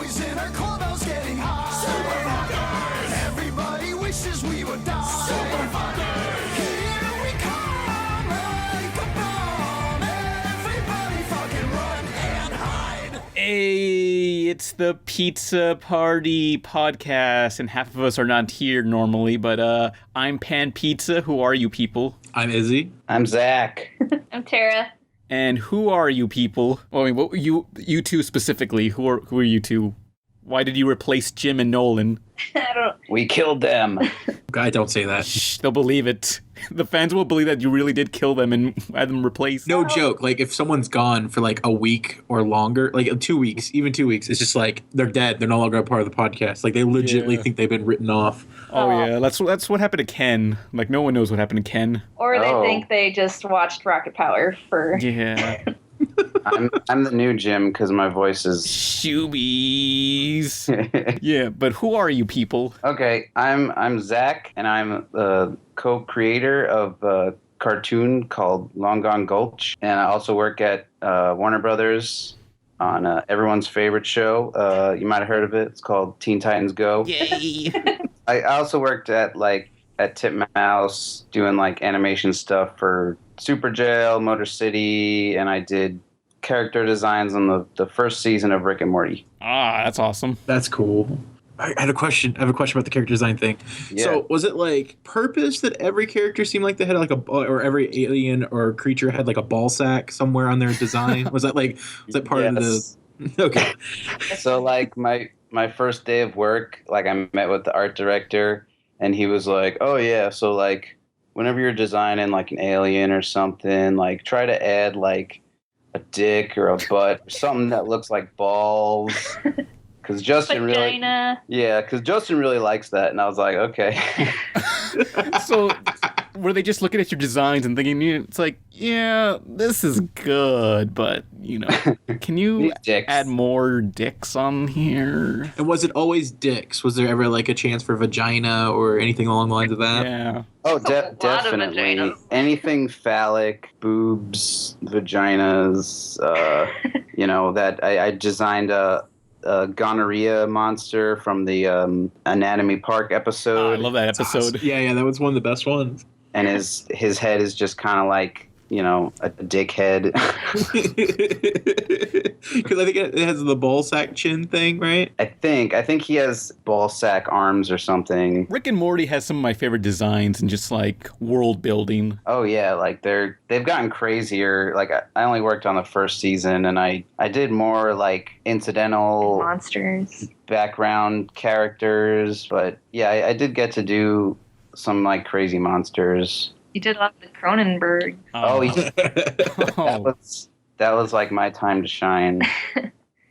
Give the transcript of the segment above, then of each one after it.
boys in our clubhouse getting high. Super fuckers! Everybody wishes we would die. Super fuckers! Here we come like a bomb. Everybody fucking run and hide. Hey, it's the Pizza Party podcast, and half of us are not here normally, but I'm Pan Pizza. Who are you people? I'm Izzy. I'm Zach. I'm Tara. And who are you people? Well, I mean, what you two specifically? Who are you two? Why did you replace Jim and Nolan? I don't. We killed them. Guy, don't say that. Shh, they'll believe it. The fans will believe that you really did kill them and had them replaced. No joke. Like, if someone's gone for like a week or longer, like 2 weeks, even 2 weeks, it's just like they're dead. They're no longer a part of the podcast. Like, they legitimately think they've been written off. Oh yeah, that's what happened to Ken. Like, no one knows what happened to Ken. Or they think they just watched Rocket Power for. Yeah. I'm the new Jim because my voice is... Shoobies. Yeah, but who are you people? Okay, I'm Zach, and I'm the co-creator of a cartoon called Long Gone Gulch, and I also work at Warner Brothers on everyone's favorite show. You might have heard of it. It's called Teen Titans Go. Yay. I also worked at Titmouse doing like animation stuff for Super Jail, Motor City, and I did character designs on the first season of Rick and Morty. Ah, that's awesome. That's cool. I have a question about the character design thing. Yeah. So, was it like purpose that every character seemed like they had like or every alien or creature had like a ball sack somewhere on their design? Was that part of the? Okay. So like my first day of work, like I met with the art director, and he was like, "Oh yeah, so like whenever you're designing like an alien or something, like try to add like a dick or a butt or something that looks like balls." Because Justin really likes that, and I was like, okay. So, were they just looking at your designs and thinking, it's like, yeah, this is good, but, can you add more dicks on here? And was it always dicks? Was there ever like a chance for vagina or anything along the lines of that? Yeah. Oh, definitely. Anything phallic, boobs, vaginas, that I designed a gonorrhea monster from the Anatomy Park episode. Oh, I love that episode. Awesome. Yeah, that was one of the best ones. And his head is just kind of like, a dick head. Because I think it has the ball sack chin thing, right? I think he has ball sack arms or something. Rick and Morty has some of my favorite designs and just like world building. Oh yeah, like they've gotten crazier. Like I only worked on the first season, and I did more like incidental monsters, background characters. But yeah, I did get to do some like crazy monsters. You did a lot of the Cronenberg. Oh yeah. That was like my time to shine.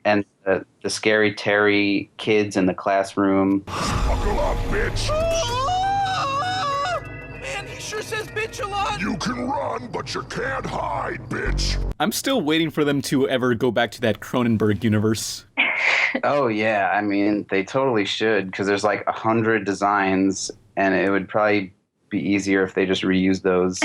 And the scary Terry kids in the classroom. Buckle up, bitch! Man, he sure says bitch a lot! You can run, but you can't hide, bitch! I'm still waiting for them to ever go back to that Cronenberg universe. Oh yeah, I mean, they totally should, because there's like 100 designs, and it would probably be easier if they just reused those.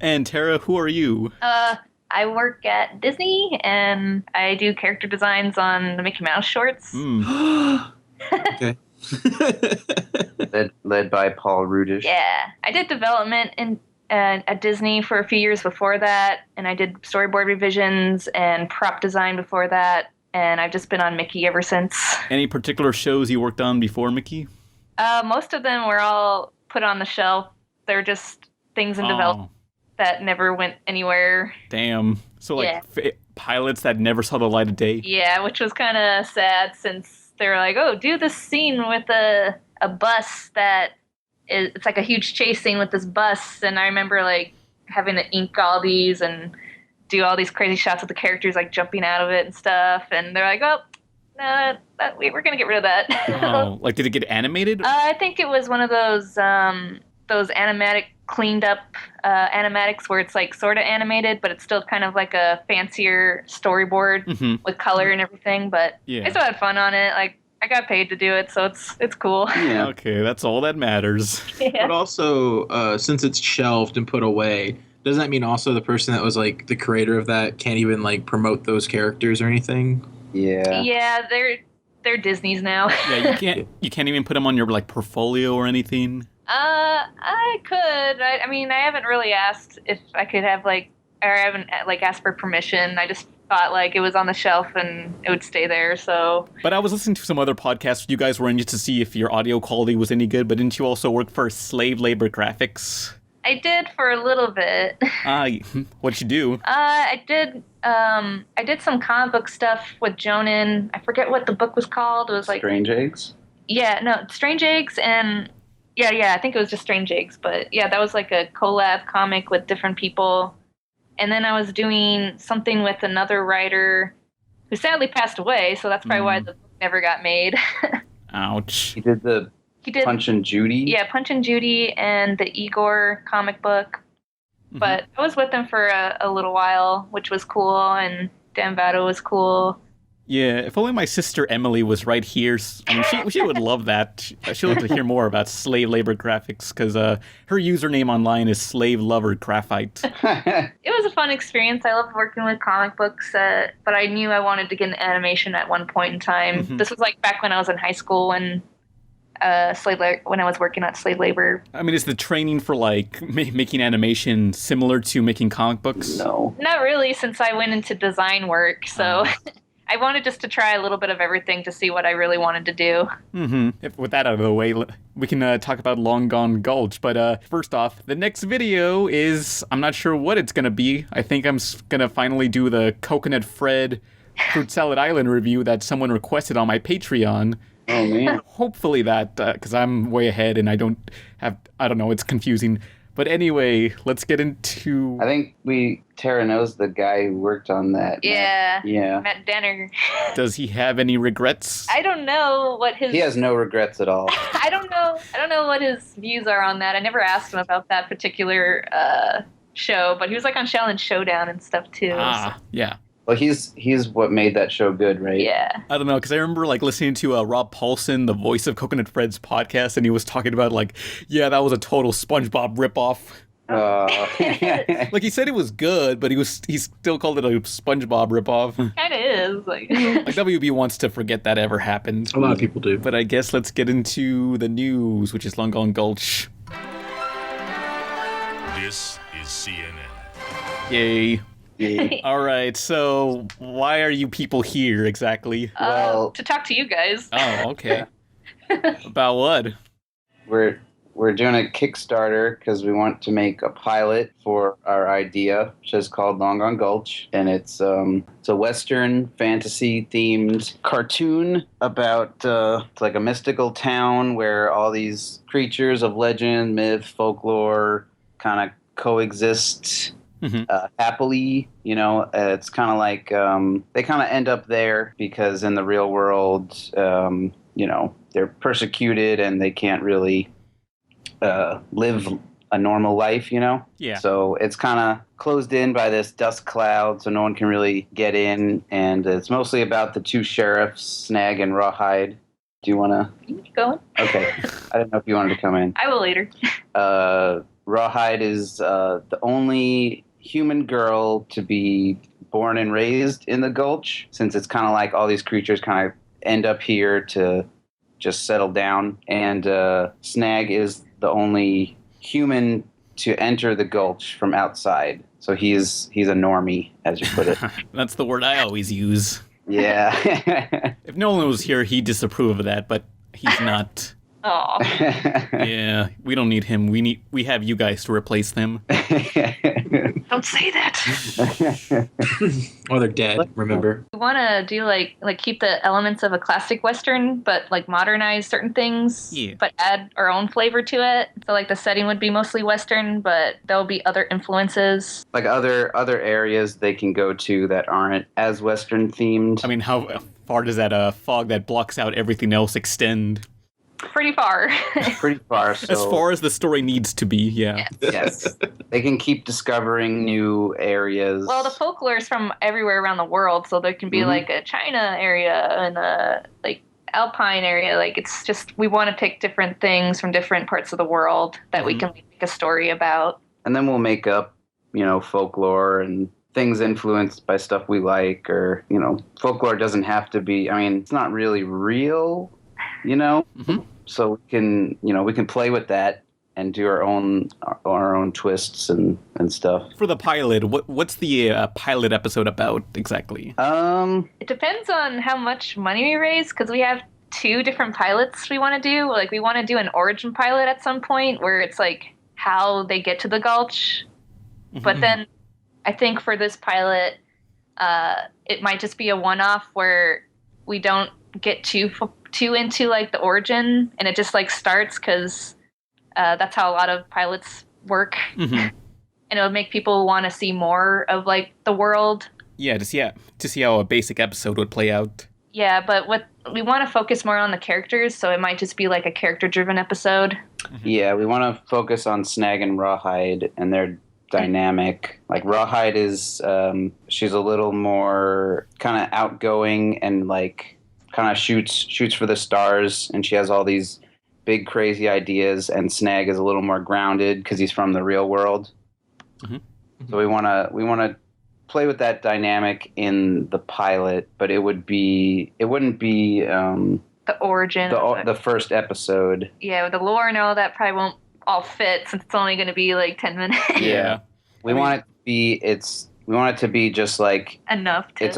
And Tara, who are you? I work at Disney, and I do character designs on the Mickey Mouse shorts. Okay. led by Paul Rudish. Yeah, I did development at Disney for a few years before that, and I did storyboard revisions and prop design before that, and I've just been on Mickey ever since. Any particular shows you worked on before Mickey? Most of them were all put on the shelf. They're just things in development that never went anywhere. Damn. So pilots that never saw the light of day? Yeah, which was kind of sad since they were like, oh, do this scene with a bus it's like a huge chase scene with this bus. And I remember like having to ink all these and do all these crazy shots of the characters like jumping out of it and stuff. And they're like, oh, no, we're going to get rid of that. Oh, like did it get animated? I think it was one of those animatic cleaned up animatics where it's like sort of animated, but it's still kind of like a fancier storyboard with color and everything. But I still had fun on it. Like I got paid to do it, so it's cool. Yeah. Okay, that's all that matters. Yeah. But also, since it's shelved and put away, doesn't that mean also the person that was like the creator of that can't even like promote those characters or anything? Yeah. Yeah, they're Disney's now. Yeah, you can't even put them on your like portfolio or anything. I could. I mean, I haven't really asked if I could have or I haven't asked for permission. I just thought it was on the shelf and it would stay there. So. But I was listening to some other podcasts you guys were in just to see if your audio quality was any good. But didn't you also work for Slave Labor Graphics? I did for a little bit. What'd you do? I did some comic book stuff with Jonan. I forget what the book was called. It was Strange Eggs? Yeah, no, Strange Eggs and yeah, I think it was just Strange Eggs. But yeah, that was a collab comic with different people. And then I was doing something with another writer who sadly passed away, so that's probably why the book never got made. Ouch. He did Punch and Judy? Yeah, Punch and Judy and the Igor comic book. But I was with them for a little while, which was cool, and Dan Vado was cool. Yeah, if only my sister Emily was right here. I mean, she would love that. She'll love to hear more about Slave Labor Graphics, because her username online is Slave Lover Graphite. It was a fun experience. I loved working with comic books, but I knew I wanted to get into animation at one point in time. This was back when I was in high school when when I was working at Slave Labor. I mean, is the training for making animation similar to making comic books? No. Not really, since I went into design work, so I wanted just to try a little bit of everything to see what I really wanted to do. With that out of the way, we can talk about Long Gone Gulch. But first off, the next video is, I'm not sure what it's going to be. I think I'm going to finally do the Coconut Fred Fruit Salad Island review that someone requested on my Patreon. Oh, man. Hopefully that, because I'm way ahead and I don't know, it's confusing. But anyway, let's get into... I think Tara knows the guy who worked on that. Yeah. Yeah. Matt Denner. Does he have any regrets? I don't know what his... He has no regrets at all. I don't know what his views are on that. I never asked him about that particular show, but he was on Challenge Showdown and stuff too. Yeah. Well, he's what made that show good, right? Yeah. I don't know, because I remember listening to Rob Paulson, the voice of Coconut Fred's podcast, and he was talking about that was a total SpongeBob ripoff. He said it was good, but he still called it a SpongeBob ripoff. Kind of is. WB wants to forget that ever happened. A lot of people do. But I guess let's get into the news, which is Long Gone Gulch. This is CNN. Yay. All right, so why are you people here exactly? Well, to talk to you guys. Oh, okay. About what? We're doing a Kickstarter because we want to make a pilot for our idea, which is called Long Gone Gulch, and it's a Western fantasy themed cartoon about it's a mystical town where all these creatures of legend, myth, folklore kind of coexist. Happily, it's kind of they kind of end up there because in the real world, they're persecuted and they can't really live a normal life, Yeah. So it's kind of closed in by this dust cloud, so no one can really get in. And it's mostly about the two sheriffs, Snag and Rawhide. Do you want to? You keep going. Okay. I didn't know if you wanted to come in. I will later. Rawhide is the only human girl to be born and raised in the Gulch, since it's kind of all these creatures kind of end up here to just settle down. And Snag is the only human to enter the Gulch from outside. So he's a normie, as you put it. That's the word I always use. Yeah. If Nolan was here, he'd disapprove of that, but he's not. Oh. Yeah, we don't need him. We have you guys to replace them. Don't say that. Oh, they're dead, remember? We want to do keep the elements of a classic Western, but modernize certain things, but add our own flavor to it. So the setting would be mostly Western, but there'll be other influences. Other areas they can go to that aren't as Western themed. I mean, how far does that fog that blocks out everything else extend? Pretty far. Pretty far. So, as far as the story needs to be, yeah. Yes. They can keep discovering new areas. Well, the folklore is from everywhere around the world, so there can be a China area and a Alpine area. It's just we want to pick different things from different parts of the world that we can make a story about. And then we'll make up, folklore and things influenced by stuff we like, or, you know, folklore doesn't have to be, I mean, it's not really real, you know? Mm-hmm. So we can play with that and do our own twists and stuff. For the pilot, what's the pilot episode about exactly? It depends on how much money we raise, because we have 2 different pilots we want to do. Like, we want to do an origin pilot at some point where it's like how they get to the Gulch. Mm-hmm. But then I think for this pilot, it might just be a one-off where we don't get too into like the origin, and it just like starts, because that's how a lot of pilots work. Mm-hmm. And it would make people want to see more of like the world. Yeah, to see how a basic episode would play out. Yeah, but what we want to focus more on the characters, so it might just be like a character-driven episode. Mm-hmm. Yeah, we want to focus on Snag and Rawhide and their dynamic. Like, Rawhide is she's a little more kind of outgoing and like kind of shoots for the stars, and she has all these big crazy ideas, and Snag is a little more grounded because he's from the real world. Mm-hmm. So we want to play with that dynamic in the pilot, but it wouldn't be the origin, the first episode. Yeah, with the lore and all that probably won't all fit, since it's only going to be like 10 minutes. Yeah, we want it to be just like enough to its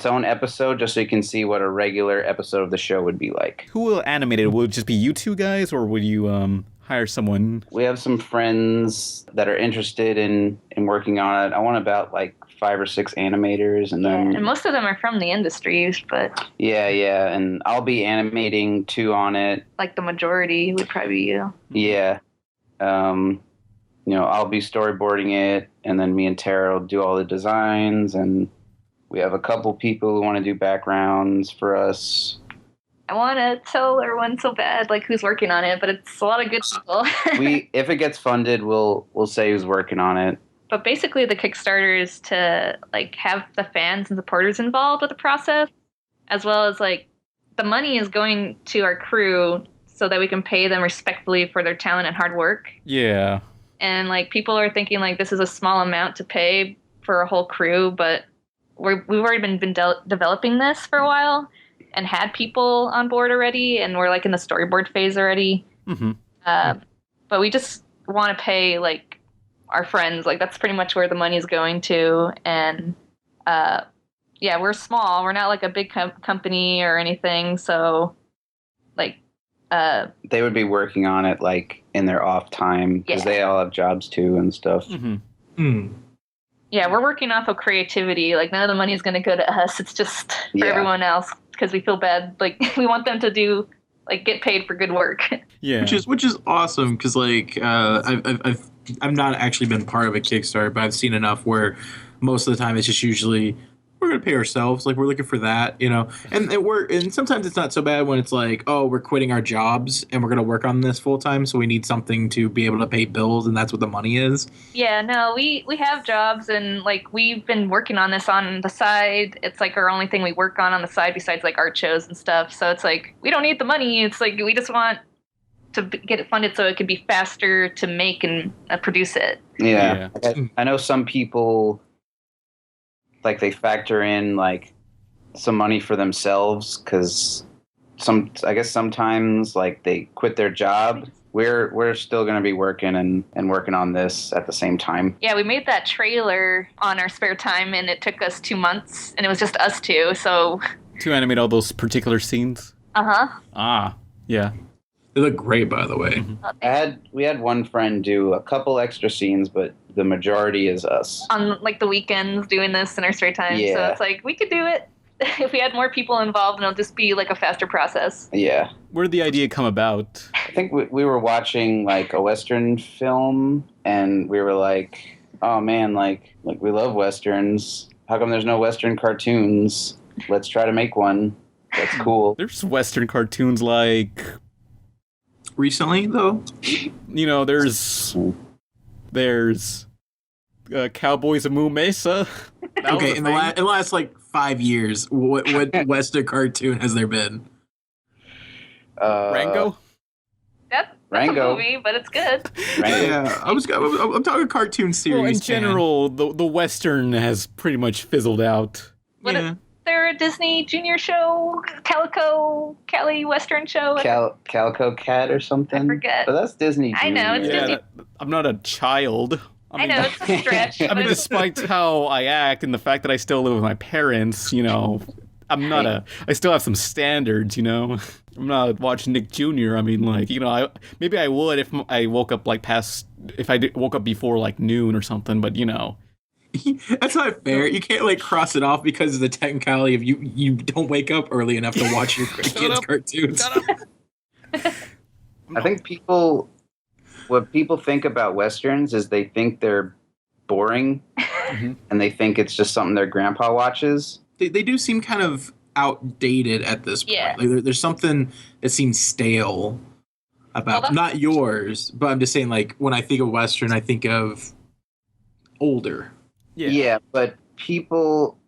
own episode, just so you can see what a regular episode of the show would be like. Who will animate it? Will it just be you 2 guys, or will you hire someone? We have some friends that are interested in working on it. I want about like 5 or 6 animators, and then and most of them are from the industries, but yeah, and I'll be animating 2 on it. Like the majority would probably be you. Yeah. I'll be storyboarding it, and then me and Tara will do all the designs, and we have a couple people who want to do backgrounds for us. I want to tell everyone so bad, like, who's working on it, but it's a lot of good people. If it gets funded, we'll say who's working on it. But basically, the Kickstarter is to like have the fans and supporters involved with the process, as well as like the money is going to our crew so that we can pay them respectfully for their talent and hard work. Yeah. And like people are thinking like this is a small amount to pay for a whole crew, but we've already been developing this for a while and had people on board already, and we're like in the storyboard phase already. Mm-hmm. But we just want to pay like our friends. Like that's pretty much where the money is going to. And yeah, we're small. We're not like a big company or anything. So like they would be working on it like in their off time, because they all have jobs too and stuff. Mm-hmm. Mm. Yeah, we're working off of creativity. Like none of the money is going to go to us. It's just for everyone else, because we feel bad. Like we want them to do like get paid for good work. Yeah, which is awesome, because like I've not actually been part of a Kickstarter, but I've seen enough where most of the time it's just usually we're going to pay ourselves. Like we're looking for that, you know, and sometimes it's not so bad when it's like, oh, we're quitting our jobs and we're going to work on this full time. So we need something to be able to pay bills, and that's what the money is. Yeah, no, we have jobs, and like we've been working on this on the side. It's like our only thing we work on the side besides like art shows and stuff. So it's like, we don't need the money. It's like, we just want to get it funded so it can be faster to make and produce it. Yeah. I know some people, like they factor in like some money for themselves, because I guess sometimes like they quit their job. We're still going to be working and working on this at the same time. Yeah, we made that trailer on our spare time, and it took us 2 months, and it was just us 2. So to animate all those particular scenes. Yeah. They look great, by the way. Mm-hmm. We had one friend do a couple extra scenes, but the majority is us. On like the weekends doing this in our spare time. Yeah. So it's like, we could do it if we had more people involved, and it'll just be like a faster process. Yeah. Where did the idea come about? I think we were watching like a Western film, and we were like, oh man, like we love Westerns. How come there's no Western cartoons? Let's try to make one. That's cool. There's Western cartoons like... Recently, though? You know, there's Cowboys of Moo Mesa. Okay, in the last like 5 years, what Western cartoon has there been? Rango? Rango. movie, but it's good. Rango. Yeah, I'm talking cartoon series. Well, in man. general, the Western has pretty much fizzled out. What Yeah. is there a Disney Junior show, Kelly Western show? Calico Cat or something? I forget. But that's Disney I know, it's Junior. Disney. I'm not a child. I know, it's a stretch. I mean, but it's- despite how I act and the fact that I still live with my parents, I still have some standards, I'm not watching Nick Jr. I mean, maybe I would if I woke up woke up before like noon or something, but That's not fair. You can't cross it off because of the technicality of you don't wake up early enough to watch your kids' cartoons. I think what people think about Westerns is they think they're boring and they think it's just something their grandpa watches. They do seem kind of outdated at this point. Yeah. There's something that seems stale about not yours, but I'm just saying when I think of Western, I think of older. Yeah, but people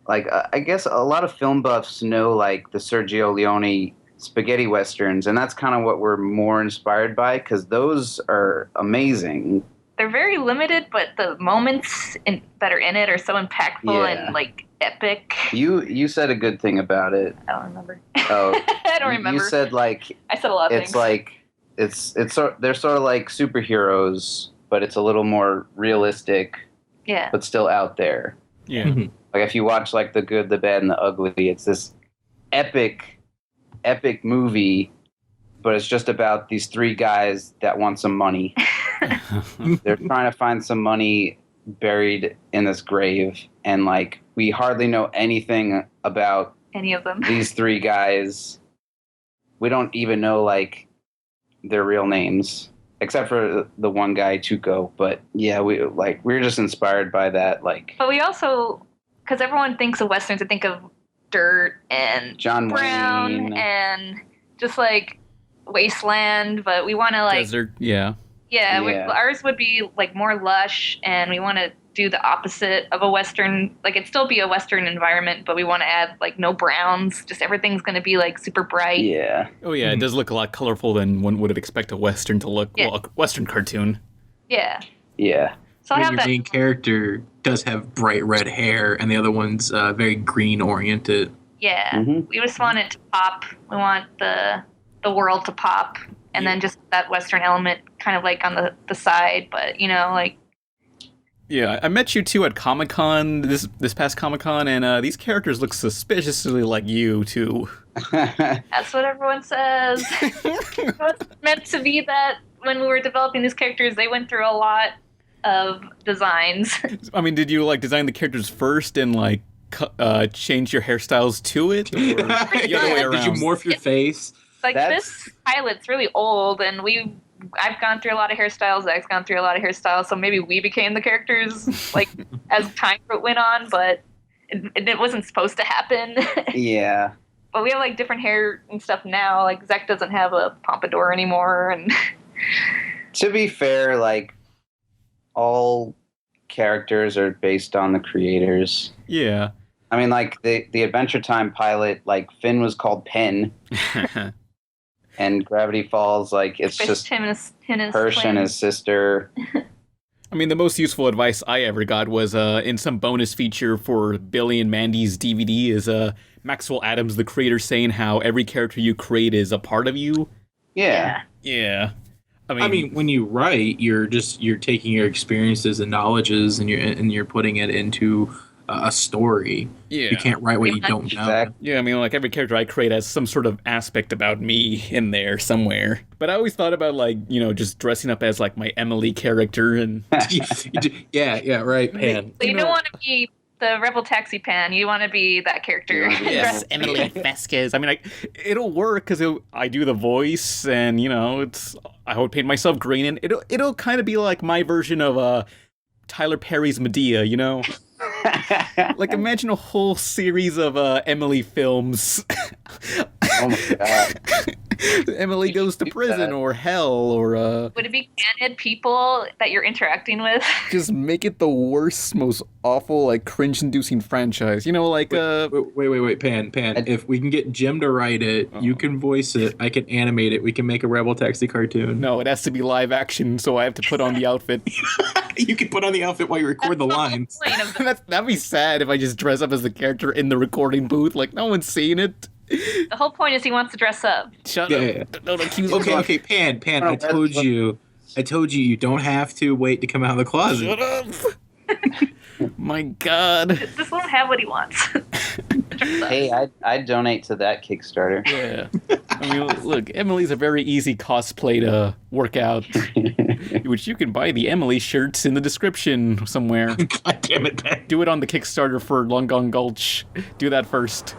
I guess a lot of film buffs know the Sergio Leone spaghetti westerns, and that's kind of what we're more inspired by because those are amazing. They're very limited, but the moments that are in it are so impactful and epic. You said a good thing about it. I don't remember. Oh, I don't remember. You said I said a lot of it's things. they're sort of like superheroes, but it's a little more realistic. Yeah. But still out there. Yeah. Mhm. If you watch The Good, the Bad, and the Ugly, it's this epic movie, but it's just about these three guys that want some money. They're trying to find some money buried in this grave, and we hardly know anything about Any of them. these three guys. We don't even know their real names. Except for the one guy, Tuco. But yeah, we're just inspired by that. But we also, because everyone thinks of Westerns, they think of dirt and John brown Wayne. and just wasteland. But we want to Desert, yeah. yeah. Yeah. Ours would be more lush, and we want to do the opposite of a Western. It'd still be a Western environment, but we want to add no browns. Just everything's going to be super bright. Yeah. Oh yeah, it does look a lot colorful than one would expect a Western to look. Yeah. Well, a Western cartoon. Yeah. Yeah. So I have Your that. main character does have bright red hair, and the other one's very green oriented. Yeah. Mhm. We just want it to pop. We want the world to pop, and then just that Western element kind of on the side. But Yeah, I met you two at Comic-Con this past Comic-Con, and these characters look suspiciously like you too. that's what everyone says. It was meant to be that when we were developing these characters, they went through a lot of designs. I mean, did you design the characters first and change your hairstyles to it, or the other way around? Did you morph your face? This pilot's really old, and I've gone through a lot of hairstyles. Zach's gone through a lot of hairstyles, so maybe we became the characters as time went on, but it wasn't supposed to happen. Yeah. But we have different hair and stuff now. Zach doesn't have a pompadour anymore, and To be fair, all characters are based on the creators. Yeah. I mean, the Adventure Time pilot, Finn was called Penn, and Gravity Falls, it's just him and his Hirsch and twin. his sister. I mean, the most useful advice I ever got was in some bonus feature for Billy and Mandy's DVD is Maxwell Adams, the creator, saying how every character you create is a part of you. Yeah. Yeah. I mean, when you write, you're taking your experiences and knowledges, and you're putting it into a story. Yeah. You can't write what you don't know. Exactly. Yeah, I mean, every character I create has some sort of aspect about me in there somewhere. But I always thought about, just dressing up as, my Emily character and... yeah, right, Pan. So you don't want to be the RebelTaxi Pan. You want to be that character. Yes, Emily Vasquez. I mean, it'll work because I do the voice, and I would paint myself green, and it'll kind of be like my version of Tyler Perry's Medea. Imagine a whole series of Emily films. Oh my god. Emily goes to prison or hell or Would it be candid people that you're interacting with? just make it the worst, most awful, like cringe-inducing franchise. You know, like Wait, Pan. If we can get Jim to write it, you can voice it. I can animate it. We can make a RebelTaxi cartoon. No, it has to be live action, so I have to put on the outfit. You can put on the outfit while you record the lines. That'd be sad if I just dress up as the character in the recording booth. Like, no one's seeing it. The whole point is he wants to dress up. Shut up. Yeah. Don't accuse me. Okay, Pan. I told you you don't have to wait to come out of the closet. Shut up. My God. Just let him have what he wants. Hey, I'd donate to that Kickstarter. Yeah. I mean, look, Emily's a very easy cosplay to work out, which you can buy the Emily shirts in the description somewhere. God damn it, Pan. Do it on the Kickstarter for Long Gone Gulch. Do that first.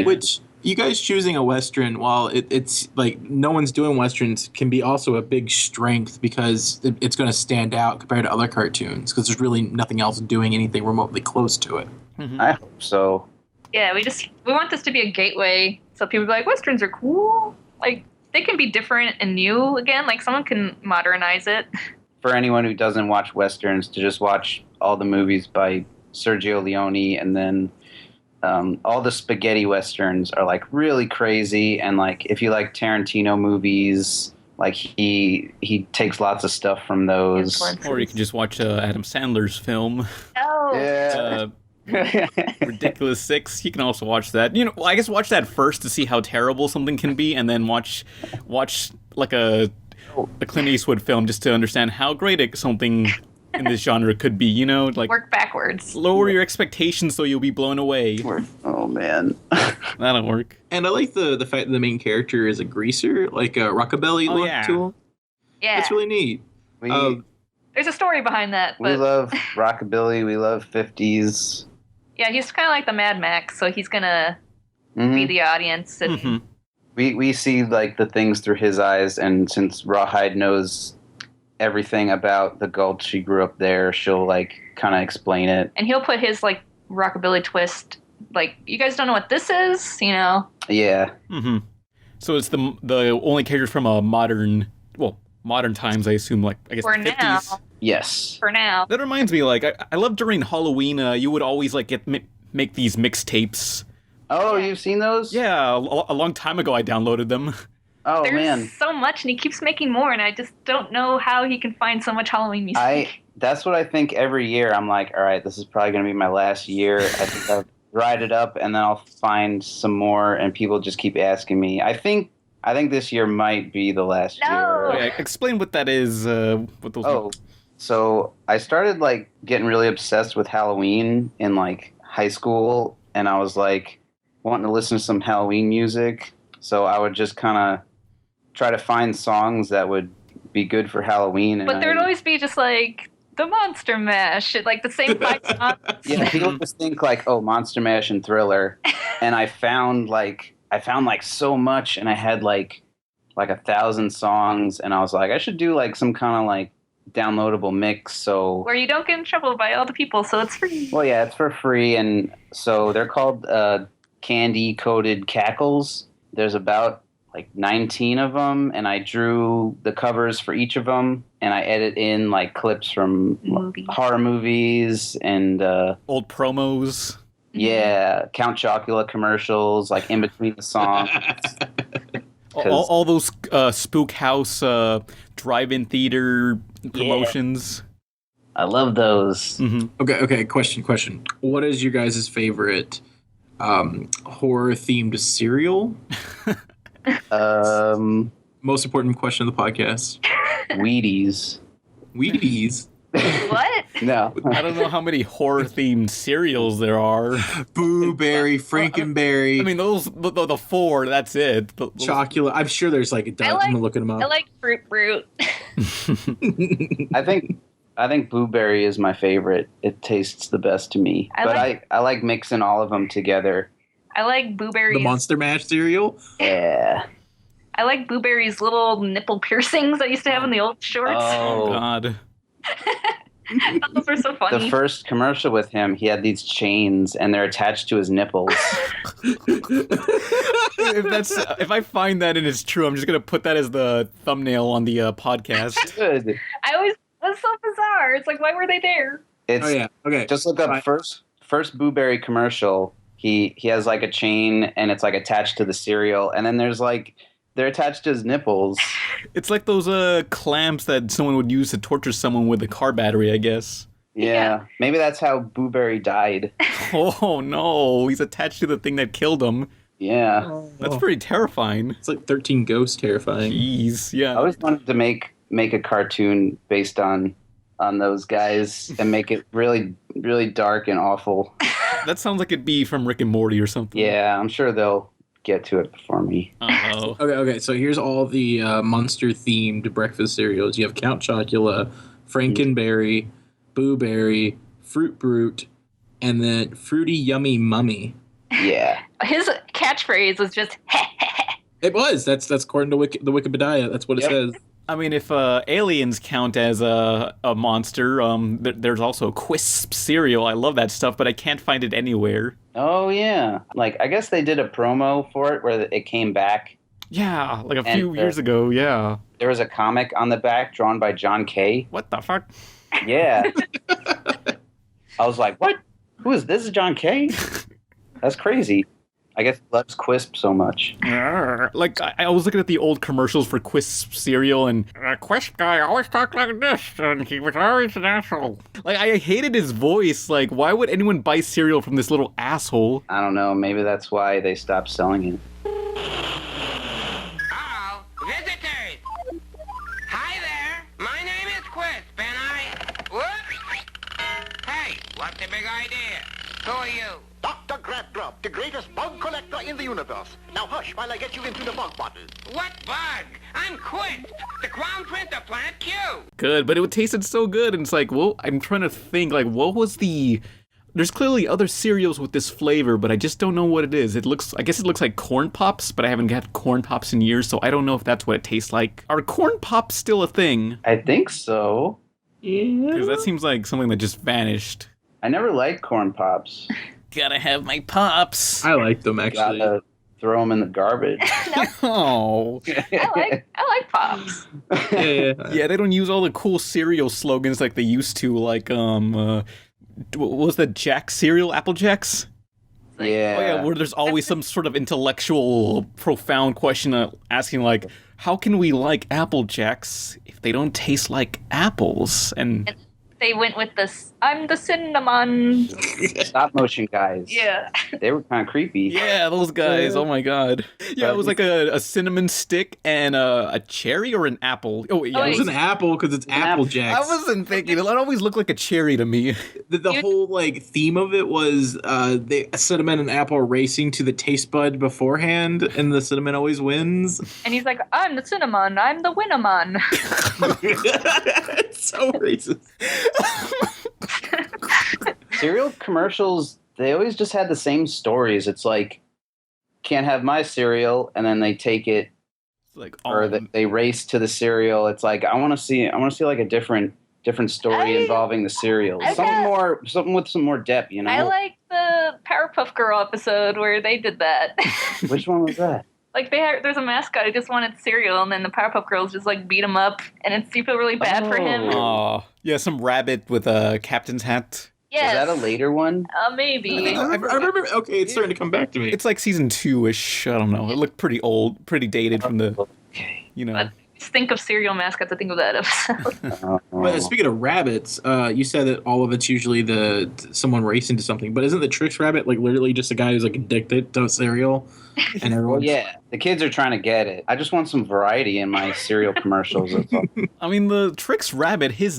Which, you guys choosing a Western, while it's like no one's doing Westerns, can be also a big strength because it's going to stand out compared to other cartoons because there's really nothing else doing anything remotely close to it. Mm-hmm. I hope so. Yeah, we want this to be a gateway so people be like, Westerns are cool. Like, they can be different and new again. Like, someone can modernize it. For anyone who doesn't watch Westerns, to just watch all the movies by Sergio Leone, and then all the spaghetti Westerns are like really crazy. And like, if you like Tarantino movies, like he takes lots of stuff from those. Or you can just watch Adam Sandler's film. Oh. Yeah. Ridiculous Six. You can also watch that. You know, well, I guess watch that first to see how terrible something can be, and then watch like a Clint Eastwood film just to understand how great something in this genre could be. You know, like work backwards. Lower your expectations so you'll be blown away. Oh man, that'll work. And I like the fact that the main character is a greaser, like a rockabilly look to him. Yeah, it's really neat. There's a story behind that. But we love rockabilly. We love 50s. Yeah, he's kind of like the Mad Max, so he's gonna be the audience, and we see like the things through his eyes. And since Rawhide knows everything about the Gulch, she grew up there, she'll like kind of explain it, and he'll put his like rockabilly twist. Like, you guys don't know what this is, you know? Yeah. Mm-hmm. So it's the only character from a modern times, I assume, like, I guess, for the 50s. now. Yes. For now. That reminds me, like, I love during Halloween, you would always, like, make these mixtapes. Oh, you've seen those? Yeah, a long time ago I downloaded them. Oh, There's man. so much, and he keeps making more, and I just don't know how he can find so much Halloween music. That's what I think every year. I'm like, all right, this is probably going to be my last year. I think I'll write it up, and then I'll find some more, and people just keep asking me. I think this year might be the last year. Oh, yeah, explain what that is. What those So I started like getting really obsessed with Halloween in like high school, and I was like wanting to listen to some Halloween music. So I would just kind of try to find songs that would be good for Halloween. And but there'd always be just like the Monster Mash, like the same 5 songs. Yeah, people just think like, oh, Monster Mash and Thriller, and I found like so much, and I had like 1,000 songs, and I was like, I should do like some kind of like downloadable mix, so where you don't get in trouble by all the people, so it's free. Well, yeah, it's for free, and so they're called candy coated Cackles. There's about like 19 of them, and I drew the covers for each of them, and I edit in like clips from horror movies and old promos. Yeah, Count Chocula commercials, like in between the songs. All those Spook House drive-in theater promotions. Yeah. I love those. Mm-hmm. Okay. Question. What is your guys' favorite horror-themed cereal? Most important question of the podcast. Wheaties. What? No. I don't know how many horror-themed cereals there are. Boo Berry, Frankenberry. I mean, those the 4. That's it. Chocula. I'm sure there's like a dozen. I'm looking them up. I like Fruit. I think Blueberry is my favorite. It tastes the best to me. I like mixing all of them together. I like Blueberry's. The Monster Mash cereal? Yeah. I like Blueberry's little nipple piercings I used to have in the old shorts. Oh, God. Those were so funny. The first commercial with him, he had these chains, and they're attached to his nipples. If I find that and it's true, I'm just gonna put that as the thumbnail on the podcast. Good. I always was so bizarre. It's like, why were they there? It's, Oh, yeah. Okay. Just look up first Blueberry commercial. He has like a chain, and it's like attached to the cereal, and then there's like they're attached to his nipples. It's like those clamps that someone would use to torture someone with a car battery, I guess. Yeah. Maybe that's how Blueberry died. Oh no, he's attached to the thing that killed him. Yeah. That's pretty terrifying. It's like 13 Ghosts terrifying. Jeez, I yeah. always wanted to make a cartoon based on those guys and make it really, really dark and awful. That sounds like it'd be from Rick and Morty or something. Yeah, I'm sure they'll get to it before me. Uh-oh. Okay, so here's all the monster-themed breakfast cereals. You have Count Chocula, Frankenberry, Boo Berry, Fruit Brute, and then Fruity Yummy Mummy. Yeah. His catchphrase was just, It was. That's according to the Wikipedia. That's what it says. I mean, if aliens count as a monster, there's also Quisp cereal. I love that stuff, but I can't find it anywhere. Oh, yeah. Like, I guess they did a promo for it where it came back. Yeah, like a few years ago, yeah. There was a comic on the back drawn by John Kay. What the fuck? Yeah. I was like, what? Who is this? Is John Kay? That's crazy. I guess he loves Quisp so much. Like, I was looking at the old commercials for Quisp cereal, and Quisp guy always talked like this, and he was always an asshole. Like, I hated his voice. Like, why would anyone buy cereal from this little asshole? I don't know. Maybe that's why they stopped selling it. Hello, visitors. Hi there. My name is Quisp, and Whoops. Hey, what's the big idea? Who are you? Dr. Grabgrub, the greatest bug collector in the universe. Now hush while I get you into the bug bottle. What bug? I'm Quisp, the Crown Prince of Planet Q. Good, but it tasted so good, and it's like, well, I'm trying to think, like, what was the... There's clearly other cereals with this flavor, but I just don't know what it is. I guess it looks like Corn Pops, but I haven't had Corn Pops in years, so I don't know if that's what it tastes like. Are Corn Pops still a thing? I think so. Because that seems like something that just vanished. I never liked Corn Pops. Gotta have my Pops. I like them, actually. Gotta throw them in the garbage. Oh. I like Pops. Yeah, they don't use all the cool cereal slogans like they used to, like, what was that, Jack cereal, Apple Jacks? Yeah. Oh yeah, where there's always some sort of intellectual, profound question asking, like, how can we like Apple Jacks if they don't taste like apples? And They went with this, I'm the cinnamon. Stop motion guys. Yeah. They were kind of creepy. yeah, those guys, oh my god. Yeah, it was like a cinnamon stick and a cherry or an apple. Oh, yeah. Oh, It was an apple because it's Apple Jacks. I wasn't thinking, it always looked like a cherry to me. The whole like theme of it was the cinnamon and apple racing to the taste bud beforehand, and the cinnamon always wins. And he's like, I'm the cinnamon, I'm the winamon. It's so racist. Cereal commercials, they always just had the same stories. It's like, can't have my cereal, and then they take it, Like, or they race to the cereal. It's like, I want to see like a different story involving the cereal. Something with some more depth, you know? I like the Powerpuff Girl episode where they did that. Which one was that? Like there's a mascot who just wanted cereal, and then the Powerpuff Girls just like beat him up, and you feel really bad for him. Oh, yeah, some rabbit with a captain's hat. Yes. Is that a later one? Maybe. I remember. Okay, it's starting to come back to me. It's like season 2-ish. I don't know. It looked pretty old, pretty dated from the, you know. But just think of cereal mascots. I think of that episode. But speaking of rabbits, you said that all of it's usually someone racing to something. But isn't the Trix rabbit like literally just a guy who's like addicted to cereal? And everyone, Yeah, the kids are trying to get it. I just want some variety in my cereal commercials. That's all. I mean, the Trix rabbit, his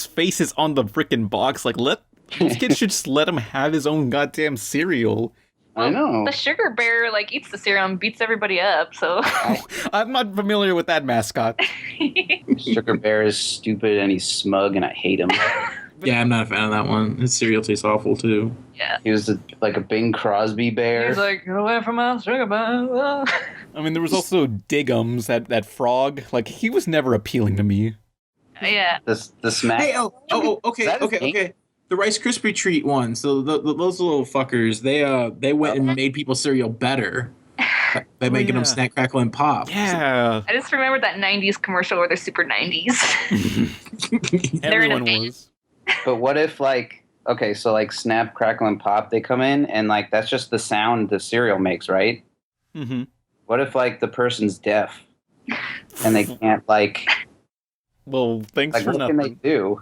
face is on the frickin' box. Like, those kids should just let him have his own goddamn cereal. I know. The sugar bear like eats the cereal and beats everybody up. So I'm not familiar with that mascot. Sugar Bear is stupid and he's smug and I hate him. Yeah, I'm not a fan of that one. His cereal tastes awful too. Yeah. He was like a Bing Crosby bear. He's like, get away from my sugar bomb. I mean, there was also Diggums, that frog. Like, he was never appealing to me. Yeah. The smack. Hey, okay. The Rice Krispie treat ones. So those little fuckers, they went and made people's cereal better by making them snack, crackle, and pop. Yeah. I just remembered that 90s commercial where they're super 90s. Everyone was. But what if so Snap, Crackle, and Pop, they come in and that's just the sound the cereal makes, right? Mm-hmm. What if the person's deaf and they can't Well, thanks for what nothing. can they do?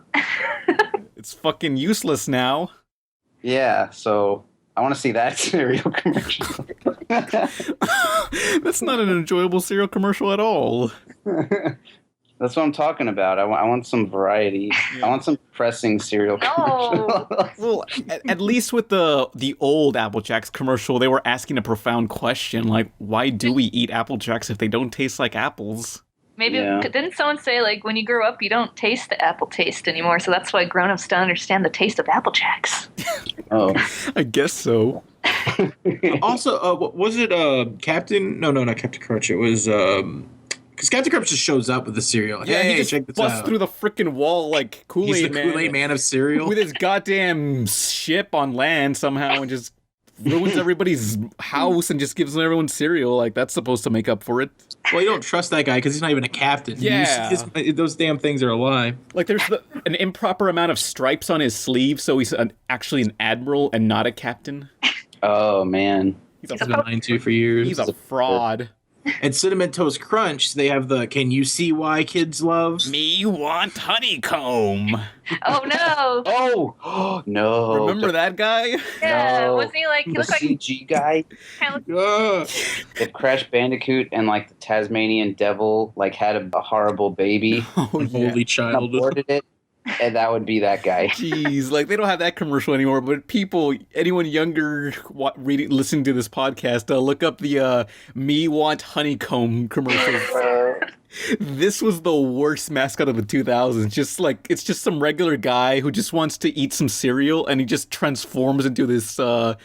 It's fucking useless now. Yeah, so I want to see that cereal commercial. That's not an enjoyable cereal commercial at all. That's what I'm talking about. I want some variety. Yeah. I want some pressing cereal commercials. Well, at least with the old Apple Jacks commercial, they were asking a profound question, like, why do we eat Apple Jacks if they don't taste like apples? Maybe, didn't someone say, when you grow up, you don't taste the apple taste anymore, so that's why grown-ups don't understand the taste of Apple Jacks. Oh. I guess so. Also, was it Captain? No, not Captain Crunch. It was, because Captain Crunch just shows up with the cereal. Like, Yeah, hey, he just check this busts out. through the freaking wall like Kool-Aid He's the Man. Kool-Aid Man of cereal. With his goddamn ship on land somehow and just ruins everybody's house and just gives everyone cereal. Like, that's supposed to make up for it. Well, you don't trust that guy because he's not even a captain. Yeah. Those damn things are a lie. Like, there's an improper amount of stripes on his sleeve, so he's actually an admiral and not a captain. Oh, man. He's been lying to for years. He's a fraud. And Cinnamon Toast Crunch, they have the "Can you see why kids love?" Me want honeycomb. Oh, no. Oh, no. Remember that guy? Yeah, No. wasn't he he The looked like CG guy? If Crash Bandicoot and the Tasmanian Devil had a horrible baby, Holy child. aborted it, and that would be that guy. Jeez, they don't have that commercial anymore, but anyone younger listening to this podcast, look up the Me Want Honeycomb commercial. This was the worst mascot of the 2000s. It's just some regular guy who just wants to eat some cereal, and he just transforms into this, I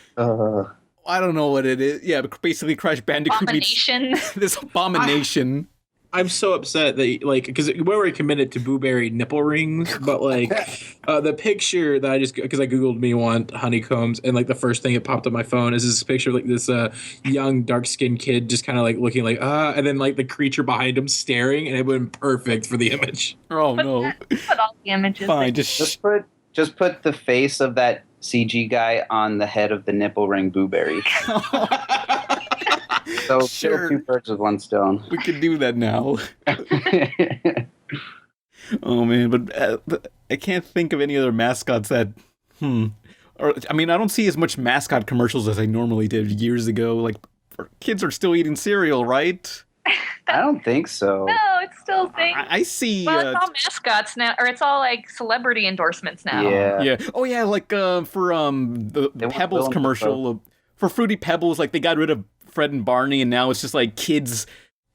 don't know what it is. Yeah, but basically Crash Bandicoot abomination. this abomination. I'm so upset that because we were committed to Blueberry nipple rings, but the picture that I just because I googled "me want honeycombs" and the first thing that popped up my phone is this picture of this young dark skinned kid just kind of looking and then the creature behind him staring, and it would have been perfect for the image. Oh no! Put all the images. Fine, Just put the face of that CG guy on the head of the nipple ring Blueberry. So Sure. kill two birds with one stone. We can do that now. Oh man, but I can't think of any other mascots that. I don't see as much mascot commercials as I normally did years ago. Kids are still eating cereal, right? I don't think so. No, it's still a thing. I see. Well, it's all mascots now, or it's all celebrity endorsements now. Yeah. Yeah. Oh yeah, for the Pebbles Willam commercial for Fruity Pebbles, they got rid of Fred and Barney, and now it's just kids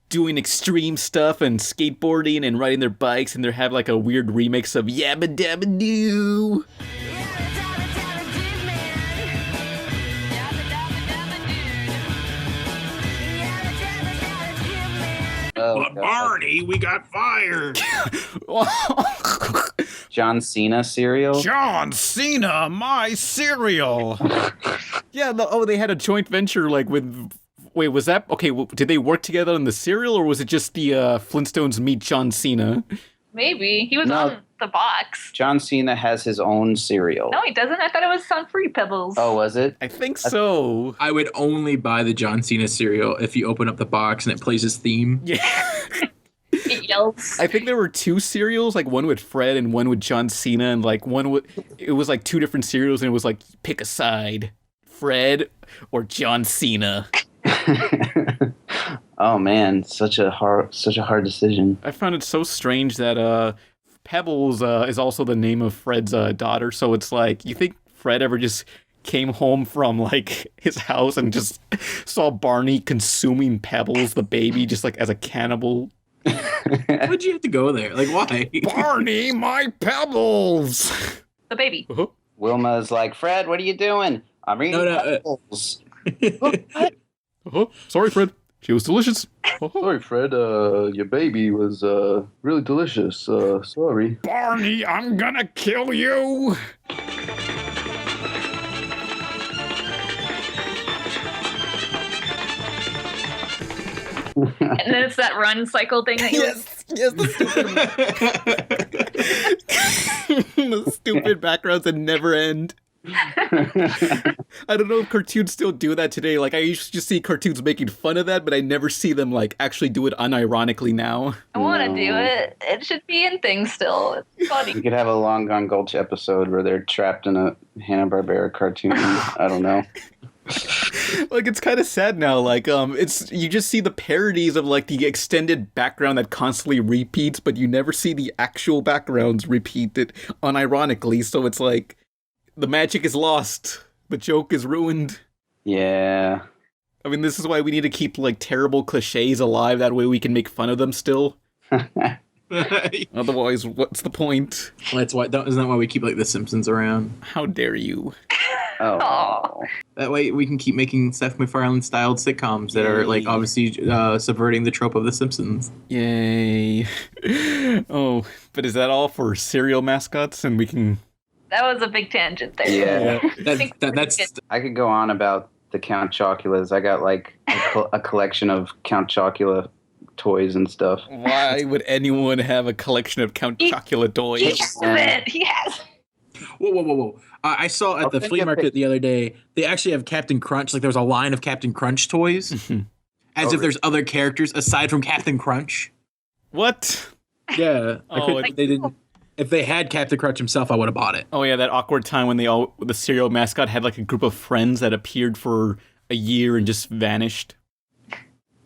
doing extreme stuff and skateboarding and riding their bikes, and they have a weird remix of Yabba Dabba Doo. Oh, But Barney, we got fired. John Cena cereal. John Cena, my cereal. Yeah. They had a joint venture with. Wait, was that okay? Did they work together on the cereal, or was it just the Flintstones meet John Cena? Maybe. He was on the box. John Cena has his own cereal. No, he doesn't. I thought it was on Fruity Pebbles. Oh, was it? I think so. I would only buy the John Cena cereal if you open up the box and it plays his theme. Yeah. It yells. I think there were two cereals, one with Fred and one with John Cena, and it was two different cereals, and it was pick a side, Fred or John Cena. Oh man, such a hard decision. I found it so strange that Pebbles is also the name of Fred's daughter, so it's you think Fred ever just came home from his house and just saw Barney consuming Pebbles, the baby, just as a cannibal. Why'd you have to go there? Why? Barney, my Pebbles! The baby. Uh-huh. Wilma's like, Fred, what are you doing? I'm eating apples. Oh, sorry, Fred. She was delicious. Sorry, Fred. Your baby was really delicious. Sorry. Barney, I'm gonna kill you. And then it's that run cycle thing that you Yes, the stupid backgrounds that never end. I don't know if cartoons still do that today. Like, I used to just see cartoons making fun of that, but I never see them, like, actually do it unironically now. I want to do it. It should be in things still. It's funny. We could have a Long Gone Gulch episode where they're trapped in a Hanna-Barbera cartoon. I don't know. Like, it's kind of sad now. Like, it's you just see the parodies of, like, the extended background that constantly repeats, but you never see the actual backgrounds repeated unironically. So it's like the magic is lost, the joke is ruined. Yeah. I mean, this is why we need to keep, like, terrible cliches alive. That way we can make fun of them still. Otherwise, what's the point? That's why. Isn't that why we keep like The Simpsons around? How dare you? Oh. That way we can keep making Seth MacFarlane-styled sitcoms that are like obviously subverting the trope of The Simpsons. Yay! Oh, but is that all for cereal mascots? And we can. That was a big tangent there. Yeah. That's. I could go on about the Count Chocula's. I got like a collection of Count Chocula toys and stuff. Why would anyone have a collection of Count Chocula toys? He has it. He has. Whoa. I saw at the flea market the other day, they actually have Captain Crunch. Like, there was a line of Captain Crunch toys. As if there's other characters aside from Captain Crunch. What? Yeah. They didn't. If they had Captain Crunch himself, I would have bought it. Oh, yeah, that awkward time when the cereal mascot had, like, a group of friends that appeared for a year and just vanished.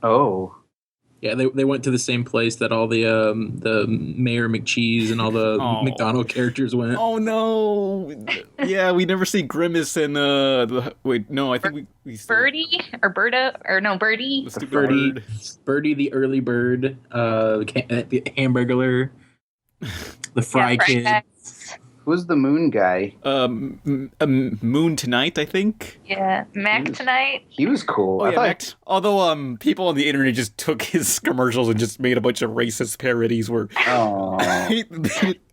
Oh. Yeah, they went to the same place that all the Mayor McCheese and all the McDonald characters went. Oh no! Yeah, we never see Grimace and wait, no, I think we still... Birdie or Berta or no Birdie. The stupid Birdie the early bird, the Hamburglar, the Fry Kid. Who's the moon guy? Moon Tonight, I think. Yeah, Mac Tonight. He was cool. Oh, yeah, Mac. Although people on the internet just took his commercials and just made a bunch of racist parodies where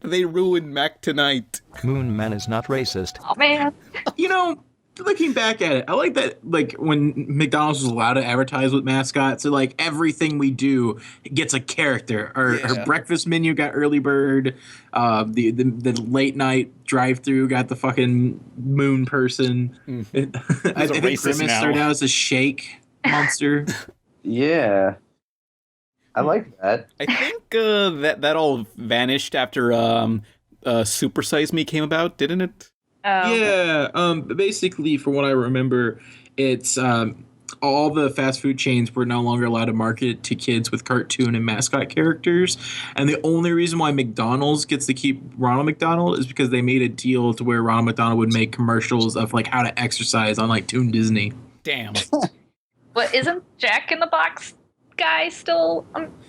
they ruined Mac Tonight. Moon Man is not racist. Oh man. You know, looking back at it, I like that, like, when McDonald's was allowed to advertise with mascots, so, like, everything we do gets a character. Our breakfast menu got Early Bird. The late night drive-thru got the fucking moon person. I think Grimace started out as a shake monster. Yeah. I like that. I think that all vanished after Super Size Me came about, didn't it? Yeah, basically, from what I remember, it's all the fast food chains were no longer allowed to market to kids with cartoon and mascot characters. And the only reason why McDonald's gets to keep Ronald McDonald is because they made a deal to where Ronald McDonald would make commercials of, like, how to exercise on, like, Toon Disney. Damn. What, isn't Jack in the Box guy still?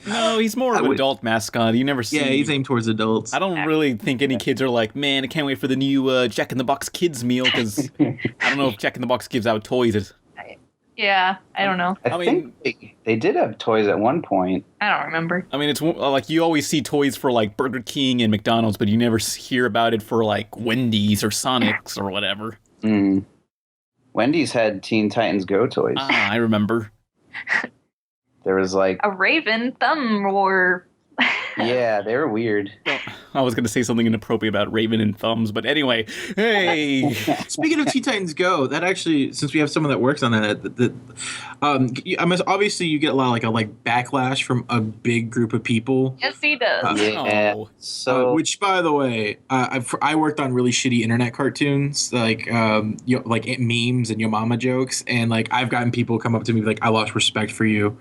No, he's more of an adult mascot. You never see. Yeah, he's aimed towards adults. I don't really think any kids are like, man, I can't wait for the new Jack in the Box kids meal, because I don't know if Jack in the Box gives out toys. Yeah, I don't know. I mean, they did have toys at one point. I don't remember. I mean, it's like you always see toys for like Burger King and McDonald's, but you never hear about it for like Wendy's or Sonic's or whatever. Wendy's had Teen Titans Go toys. Ah, I remember. There was like a Raven thumb war. Yeah, they were weird. I was going to say something inappropriate about Raven and thumbs, but anyway, hey. Speaking of Teen Titans Go, that actually, since we have someone that works on that, obviously you get a lot of like backlash from a big group of people. Yes, he does. So, which, by the way, I worked on really shitty internet cartoons, like like memes and Yo Mama jokes, and like I've gotten people come up to me like, I lost respect for you.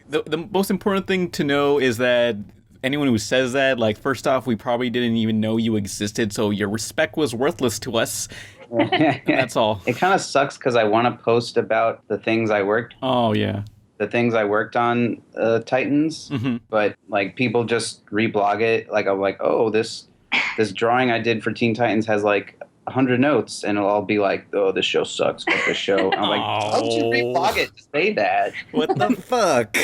The most important thing to know is that anyone who says that, like, first off, we probably didn't even know you existed, so your respect was worthless to us. That's all. It kind of sucks because I want to post about the things I worked. Oh, yeah. The things I worked on Titans, but like people just reblog it. Like I'm like, oh, this drawing I did for Teen Titans has like 100 notes, and it'll all be like, "Oh, this show sucks. Fuck this show." I'm like, "How would you reblog it to say that?" What the fuck?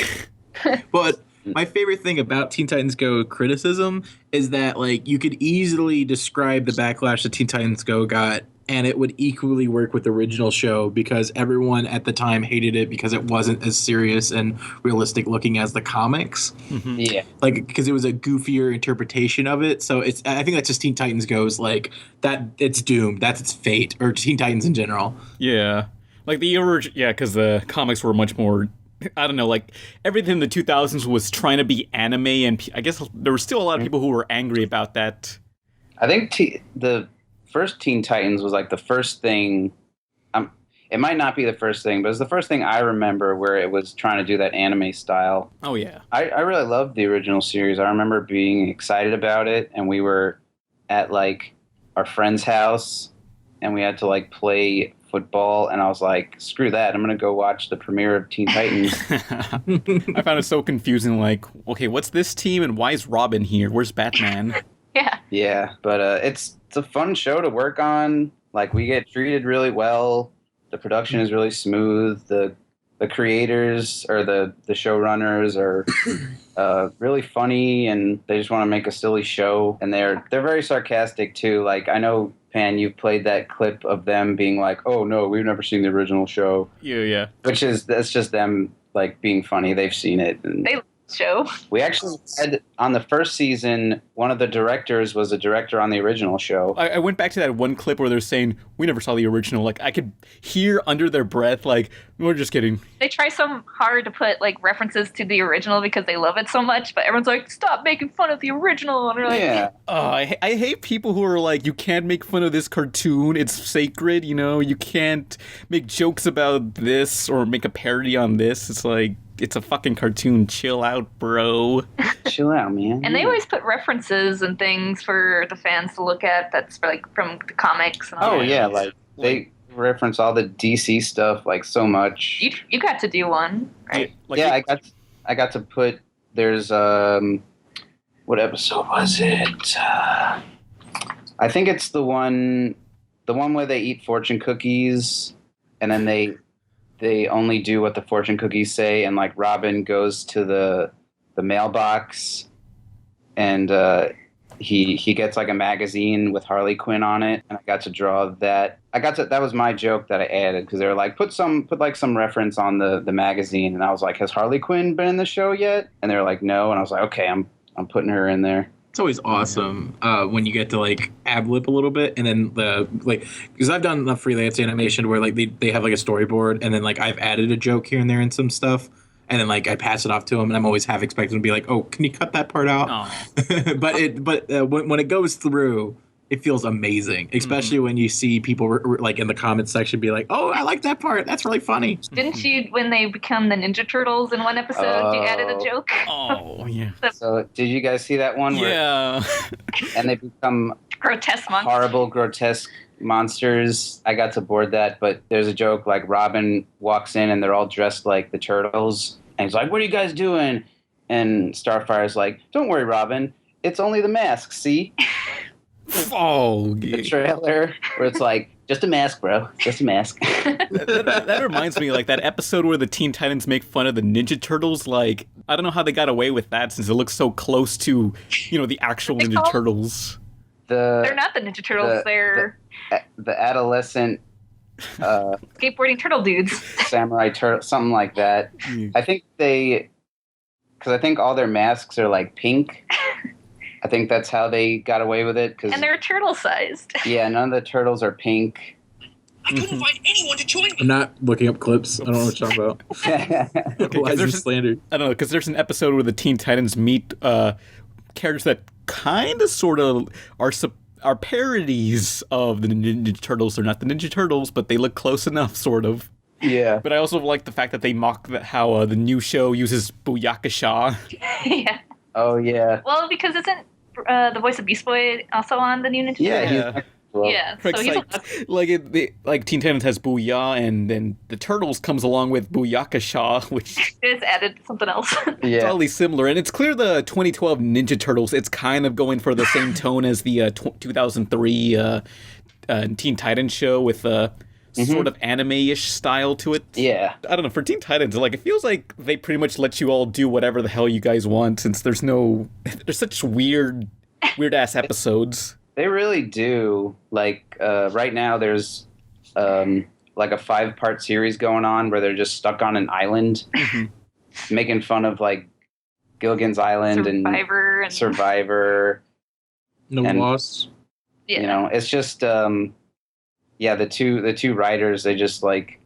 But my favorite thing about Teen Titans Go criticism is that like you could easily describe the backlash that Teen Titans Go got, and it would equally work with the original show because everyone at the time hated it because it wasn't as serious and realistic looking as the comics. Mm-hmm. Yeah, like because it was a goofier interpretation of it. So I think that's just Teen Titans Go's like that. It's doomed. That's its fate, or Teen Titans in general. Yeah, like the original. Yeah, because the comics were much more. I don't know, like, everything in the 2000s was trying to be anime, and I guess there were still a lot of people who were angry about that. I think the first Teen Titans was like the first thing. It might not be the first thing, but it's the first thing I remember where it was trying to do that anime style. Oh, yeah. I really loved the original series. I remember being excited about it, and we were at, like, our friend's house, and we had to, like, play football, and I was like, screw that, I'm gonna go watch the premiere of Teen Titans. I found it so confusing, like, okay, what's this team and why is Robin here? Where's Batman? Yeah, but it's a fun show to work on. Like, we get treated really well. The production is really smooth. The creators or the showrunners are really funny, and they just want to make a silly show, and they're very sarcastic too. Like, I know, Pan, you've played that clip of them being like, "Oh no, we've never seen the original show." Yeah. That's just them like being funny. They've seen it. And They love the show. we actually had on the first season, one of the directors was a director on the original show. I went back to that one clip where they're saying, we never saw the original. Like, I could hear under their breath, like, we're just kidding. They try so hard to put like references to the original because they love it so much, but everyone's like, stop making fun of the original. And they're like, Yeah. I hate people who are like, you can't make fun of this cartoon. It's sacred, you know? You can't make jokes about this or make a parody on this. It's like, it's a fucking cartoon. Chill out, bro. Chill out, man. And they always put references and things for the fans to look at that's like from the comics. And all Oh that. yeah, like they reference all the DC stuff like so much. You got to do one, right? Like, Yeah, I got to put. There's what episode was it? I think it's the one where they eat fortune cookies, and then they only do what the fortune cookies say, and like Robin goes to the mailbox, and he gets like a magazine with Harley Quinn on it, and I got to draw that. That was my joke that I added because they were like put some reference on the magazine, and I was like, has Harley Quinn been in the show yet? And they were like, no, and I was like, okay, I'm putting her in there. It's always awesome when you get to like ad-lib a little bit, and then because I've done enough freelance animation where like they have like a storyboard, and then like I've added a joke here and there and some stuff, and then like I pass it off to them, and I'm always half expecting to be like, oh, can you cut that part out? but when it goes through, it feels amazing, especially when you see people like in the comments section be like, oh, I like that part, that's really funny. Didn't you, when they become the Ninja Turtles in one episode, you added a joke? Oh, yeah. So did you guys see that one? Yeah. And they become Grotesque monsters. horrible, grotesque monsters. I got to board that, but there's a joke like Robin walks in and they're all dressed like the Turtles, and he's like, what are you guys doing? And Starfire's like, don't worry, Robin, it's only the mask, see? Oh, The trailer where it's like, just a mask, bro, just a mask. that reminds me, like, that episode where the Teen Titans make fun of the Ninja Turtles. Like, I don't know how they got away with that since it looks so close to, the actual Ninja Turtles. They're not the Ninja Turtles, they're the adolescent skateboarding turtle dudes. samurai turtle, something like that. I think because I think all their masks are like pink. I think that's how they got away with it. And they're turtle-sized. Yeah, none of the turtles are pink. I couldn't find anyone to join me. I'm not looking up clips. I don't know what you're talking about. Why is this slander? I don't know, because there's an episode where the Teen Titans meet characters that kind of, sort of, are parodies of the Ninja Turtles. They're not the Ninja Turtles, but they look close enough, sort of. Yeah. But I also like the fact that they mock how the new show uses Booyakasha. Yeah. Oh, yeah. Well, because isn't the voice of Beast Boy also on the new Ninja Turtles? Yeah, so he's like Teen Titans has Booyah, and then the Turtles comes along with Booyakasha, which it's added something else. It's totally similar. And it's clear the 2012 Ninja Turtles, it's kind of going for the same tone as the 2003 Teen Titans show with a sort of anime-ish style to it. Yeah. I don't know, for Teen Titans, like, it feels like they pretty much let you all do whatever the hell you guys want, since there's such weird-ass episodes. They really do. Like, right now there's, like, a 5-part series going on where they're just stuck on an island, making fun of, like, Gilligan's Island and Survivor. No Lost. You know, it's just, the two writers, they just, like,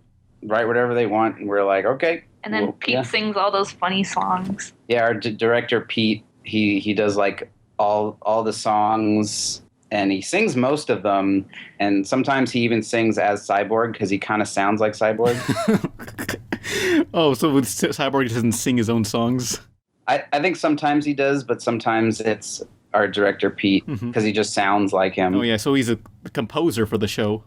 write whatever they want, and we're like, okay. And then Pete sings all those funny songs. Yeah, our director, Pete, he does, like, all the songs, and he sings most of them, and sometimes he even sings as Cyborg, because he kind of sounds like Cyborg. Oh, so with Cyborg doesn't sing his own songs? I think sometimes he does, but sometimes it's our director, Pete, because he just sounds like him. Oh, yeah, so he's a composer for the show.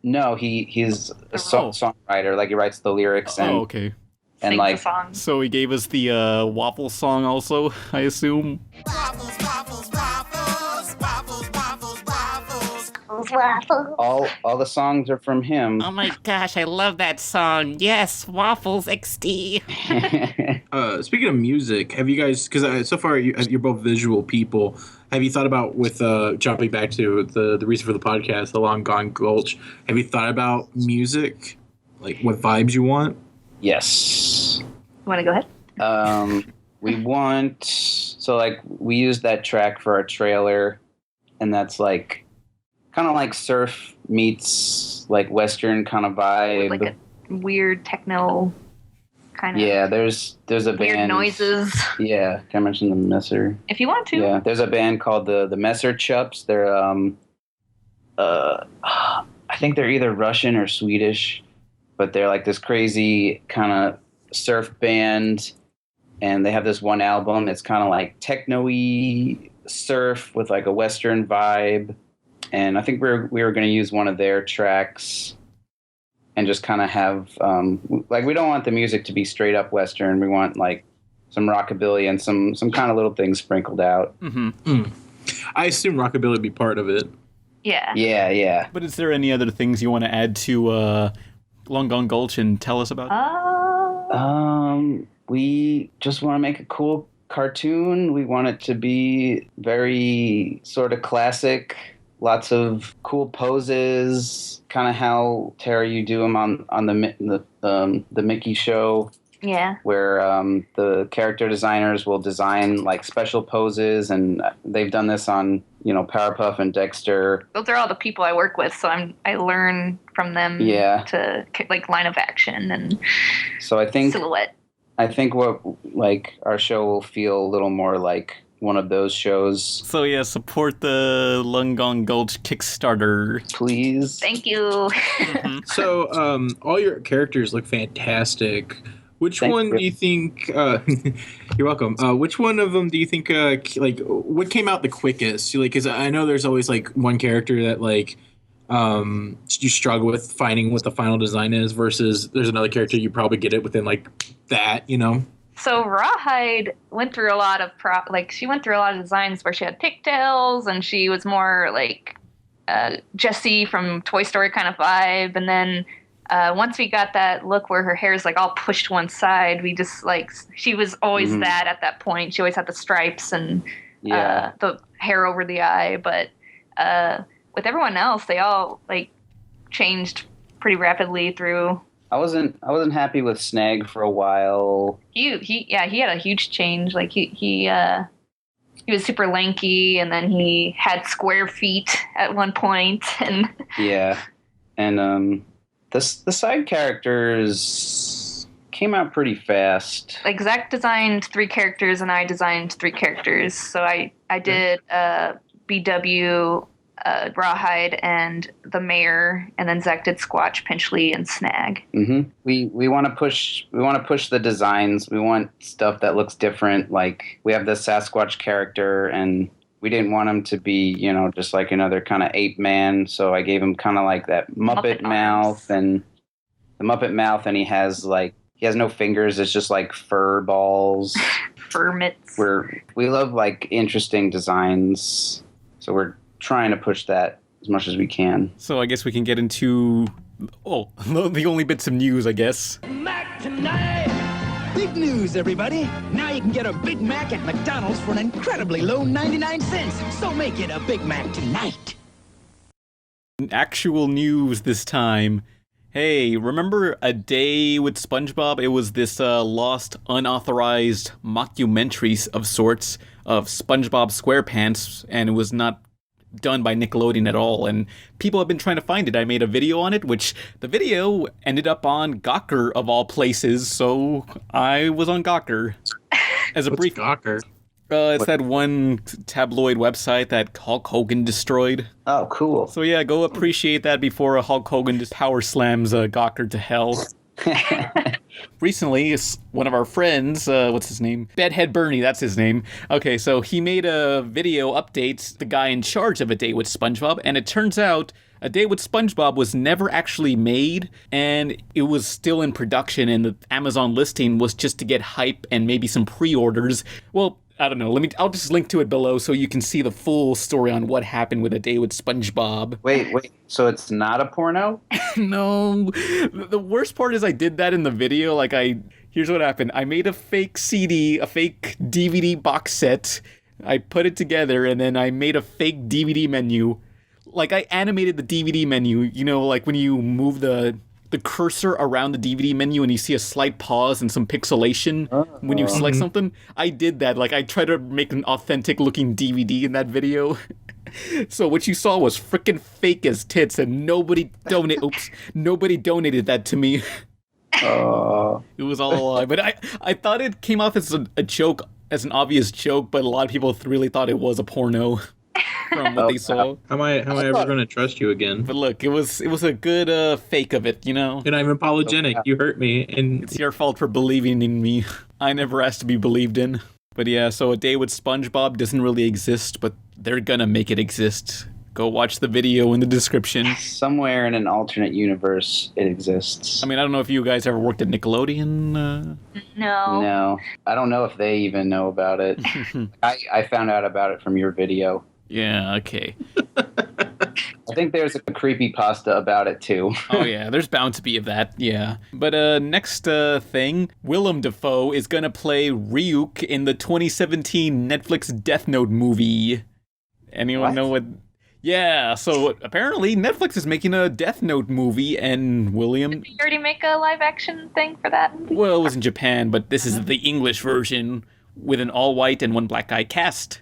No, he's a songwriter. Like, he writes the lyrics. And, okay. And, like, so he gave us the waffle song also, I assume? Waffles, waffles, waffles, waffles, waffles, waffles. All the songs are from him. Oh my gosh, I love that song. Yes, Waffles XD. Speaking of music, have you guys, because so far you're both visual people, have you thought about, with jumping back to the reason for the podcast, the Long Gone Gulch, have you thought about music? Like, what vibes you want? Yes. You want to go ahead? We used that track for our trailer, and that's like kind of like surf meets like Western kind of vibe. Like a weird techno kind of. Yeah, there's a weird band. noises. Yeah, can I mention the Messer? If you want to. Yeah, there's a band called the Messer Chups. They're I think they're either Russian or Swedish, but they're like this crazy kind of surf band, and they have this one album. It's kind of like techno-y surf with like a Western vibe. And I think we were going to use one of their tracks and just kind of have, like, we don't want the music to be straight up Western. We want, like, some rockabilly and some kind of little things sprinkled out. I assume rockabilly would be part of it. Yeah. Yeah. But is there any other things you want to add to Long Gone Gulch and tell us about? We just want to make a cool cartoon. We want it to be very sort of classic. Lots of cool poses, kind of how, Tara, you do them on the Mickey show. Yeah. Where the character designers will design like special poses, and they've done this on, Powerpuff and Dexter. Those are all the people I work with, so I learn from them. Yeah. To like line of action and so I think silhouette. I think what like our show will feel a little more like one of those shows. So yeah, support the Long Gone Gulch Kickstarter, please. Thank you. So all your characters look fantastic. Which one do you think? You're welcome. Which one of them do you think? Like, what came out the quickest? Like, because I know there's always like one character that like you struggle with finding what the final design is, versus there's another character you probably get it within like that. So Rawhide went through a lot of she went through a lot of designs where she had pigtails and she was more like Jessie from Toy Story kind of vibe. And then once we got that look where her hair is like all pushed to one side, we just like, she was always that at that point. She always had the stripes and the hair over the eye. But with everyone else, they all like changed pretty rapidly through. I wasn't happy with Snag for a while. He had a huge change. Like he was super lanky, and then he had square feet at one point, and the side characters came out pretty fast. Like Zach designed 3 characters, and I designed 3 characters. So I did BW. Rawhide and the Mayor, and then Zach did Squatch, Pinchley, and Snag. We want to push the designs. We want stuff that looks different. Like, we have the Sasquatch character, and we didn't want him to be, just like another kind of ape man. So I gave him kind of like that Muppet mouth, and the Muppet mouth, and he has no fingers. It's just like fur balls, fur mitts. We love like interesting designs, so we're trying to push that as much as we can. So I guess we can get into the only bits of news, I guess. Mac tonight! Big news, everybody! Now you can get a Big Mac at McDonald's for an incredibly low 99 cents. So make it a Big Mac tonight. Actual news this time. Hey, remember A Day with SpongeBob? It was this lost, unauthorized mockumentary of sorts of SpongeBob SquarePants, and it was not done by Nickelodeon at all, and people have been trying to find it. I made a video on it, which the video ended up on Gawker of all places, so I was on Gawker. As a brief Gawker? It's that one tabloid website that Hulk Hogan destroyed. Oh, cool. So yeah, go appreciate that before Hulk Hogan just power slams Gawker to hell. Recently, one of our friends, what's his name? Bedhead Bernie, that's his name. Okay, so he made a video updates the guy in charge of A Day with SpongeBob, and it turns out A Day with SpongeBob was never actually made, and it was still in production, and the Amazon listing was just to get hype and maybe some pre-orders. Well, I don't know. I'll just link to it below so you can see the full story on what happened with A Day with SpongeBob. Wait. So it's not a porno? No. The worst part is I did that in the video. Here's what happened. I made a fake CD, a fake DVD box set. I put it together, and then I made a fake DVD menu. I animated the DVD menu. You know, like when you move the cursor around the DVD menu and you see a slight pause and some pixelation when you select something. I did that. I tried to make an authentic looking DVD in that video. So what you saw was freaking fake as tits, and nobody donated that to me. It was all a lie. But I thought it came off as a joke, as an obvious joke, but a lot of people really thought it was a porno. From what they saw. How am I ever going to trust you again? But look, it was a good fake of it, you know? And I'm apologetic. You hurt me. And it's your fault for believing in me. I never asked to be believed in. But yeah, so A Day with SpongeBob doesn't really exist, but they're gonna make it exist. Go watch the video in the description. Somewhere in an alternate universe, it exists. I mean, I don't know if you guys ever worked at Nickelodeon. No. I don't know if they even know about it. I found out about it from your video. Yeah, okay. I think there's a creepypasta about it, too. Oh, yeah, there's bound to be of that, yeah. But next thing, Willam Daffoe is going to play Ryuk in the 2017 Netflix DeathNote movie. Anyone know what... Yeah, so apparently Netflix is making a DeathNote movie, and William... Did you already make a live-action thing for that movie? Well, it was in Japan, but this is the English version with an all-white and one black guy cast.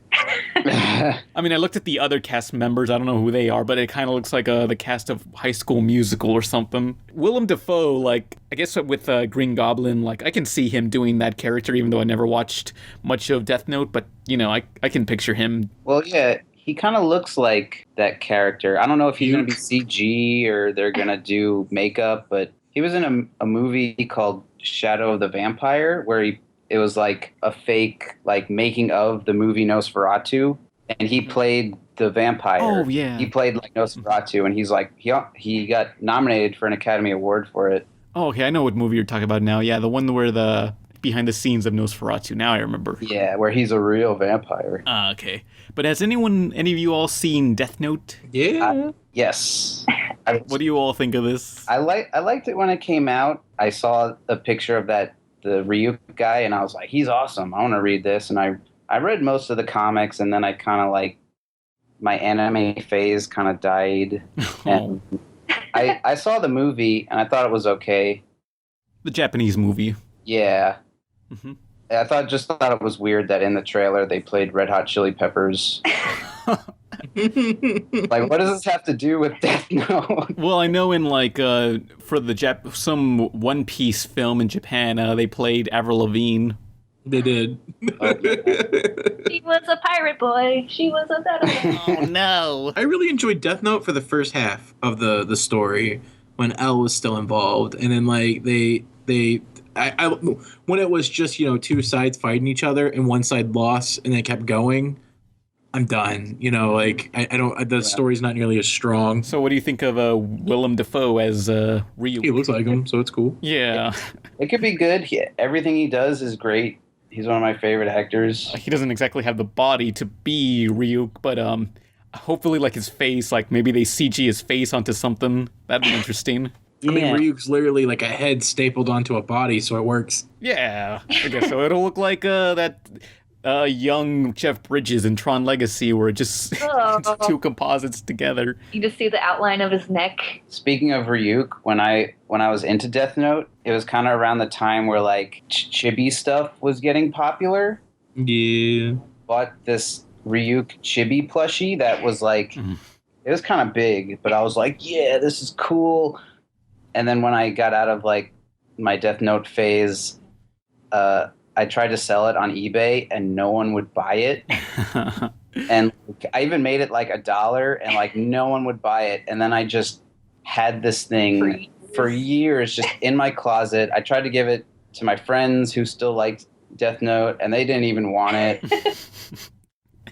I mean, I looked at the other cast members. I don't know who they are, but it kind of looks like the cast of High School Musical or something. Willam Daffoe, I guess with Green Goblin, I can see him doing that character, even though I never watched much of Death Note, but, you know, I can picture him. Well, yeah, he kind of looks like that character. I don't know if he's going to be CG or they're going to do makeup, but he was in a movie called Shadow of the Vampire, where it was like a fake, making of the movie Nosferatu, and he played the vampire. Oh, yeah. He played Nosferatu, and he got nominated for an Academy Award for it. Oh, okay, I know what movie you're talking about now. Yeah, the one where the behind the scenes of Nosferatu. Now I remember. Yeah, where he's a real vampire. Ah, okay. But has any of you all seen Death Note? Yeah. Yes. What do you all think of this? I liked it when it came out. I saw a picture of the Ryuk guy, and I was like, he's awesome. I want to read this. And I read most of the comics, and then I kind of my anime phase kind of died. And I saw the movie, and I thought it was okay. The Japanese movie. Yeah. Mm-hmm. I thought it was weird that in the trailer they played Red Hot Chili Peppers. What does this have to do with Death Note? Well, I know in for the some One Piece film in Japan, they played Avril Lavigne. They did. She was a pirate boy. She was a better boy. Oh no! I really enjoyed Death Note for the first half of the story when L was still involved, and then when it was just two sides fighting each other and one side lost and they kept going. I'm done. I don't. The story's not nearly as strong. So, what do you think of Willam Daffoe as Ryuk? He looks like him, so it's cool. Yeah, it could be good. Everything he does is great. He's one of my favorite actors. He doesn't exactly have the body to be Ryuk, but hopefully like his face, like maybe they CG his face onto something. That'd be interesting. I mean, Ryuk's literally like a head stapled onto a body, so it works. Yeah, I guess so. It'll look like that young Jeff Bridges in Tron Legacy, where it just it's two composites together. You just see the outline of his neck. Speaking of Ryuk, when I was into Death Note, it was kind of around the time where like chibi stuff was getting popular. Yeah. Bought this Ryuk chibi plushie that was like, it was kind of big, but I was like, yeah, this is cool. And then when I got out of like my Death Note phase, I tried to sell it on eBay and no one would buy it. And I even made it like $1 and like no one would buy it. And then I just had this thing for years just in my closet. I tried to give it to my friends who still liked Death Note and they didn't even want it.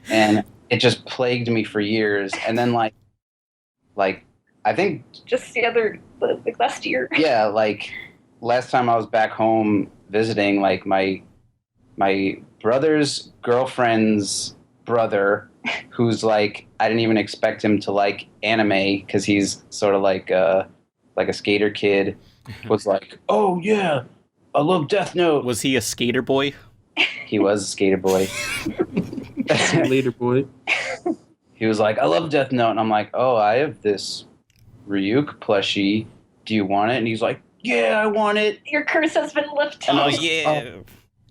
And it just plagued me for years. And then like I think just like last year. Yeah, like last time I was back home visiting, like my brother's girlfriend's brother, who's like, I didn't even expect him to like anime because he's sort of like a skater kid, was like, oh yeah, I love Death Note. Was he a skater boy? He was a skater boy. Skater boy. He was like, I love Death Note. And I'm like, oh, I have this Ryuk plushie. Do you want it? And he's like, yeah, I want it. Your curse has been lifted. Oh, yeah.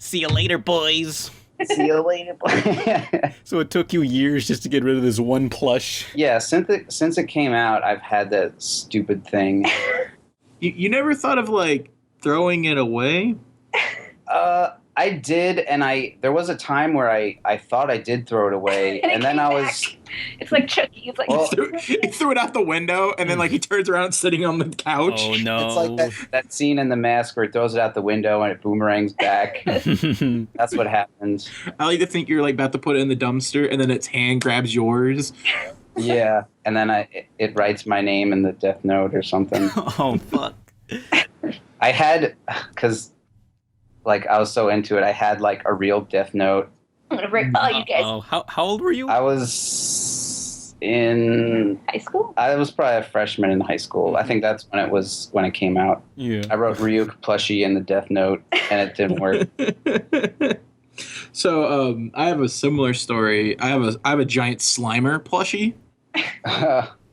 See you later, boys. See you later, boys. So it took you years just to get rid of this one plush? Yeah, since it came out, I've had that stupid thing. You never thought of, like, throwing it away? I did, and there was a time where I thought I did throw it away, and then I was... It's like Chucky. It's like he threw it out the window, and then like he turns around sitting on the couch. Oh no! It's like that scene in The Mask where he throws it out the window and it boomerangs back. That's what happened. I like to think you're like about to put it in the dumpster, and then its hand grabs yours. Yeah, and then it writes my name in the Death Note or something. Oh fuck! I had, because like I was so into it, I had like a real Death Note. I'm gonna break all you guys. Oh, how old were you? I was in high school. I was probably a freshman in high school. I think that's when it came out. Yeah. I wrote Ryuk plushie in the Death Note, and it didn't work. So I have a similar story. I have a giant Slimer plushie.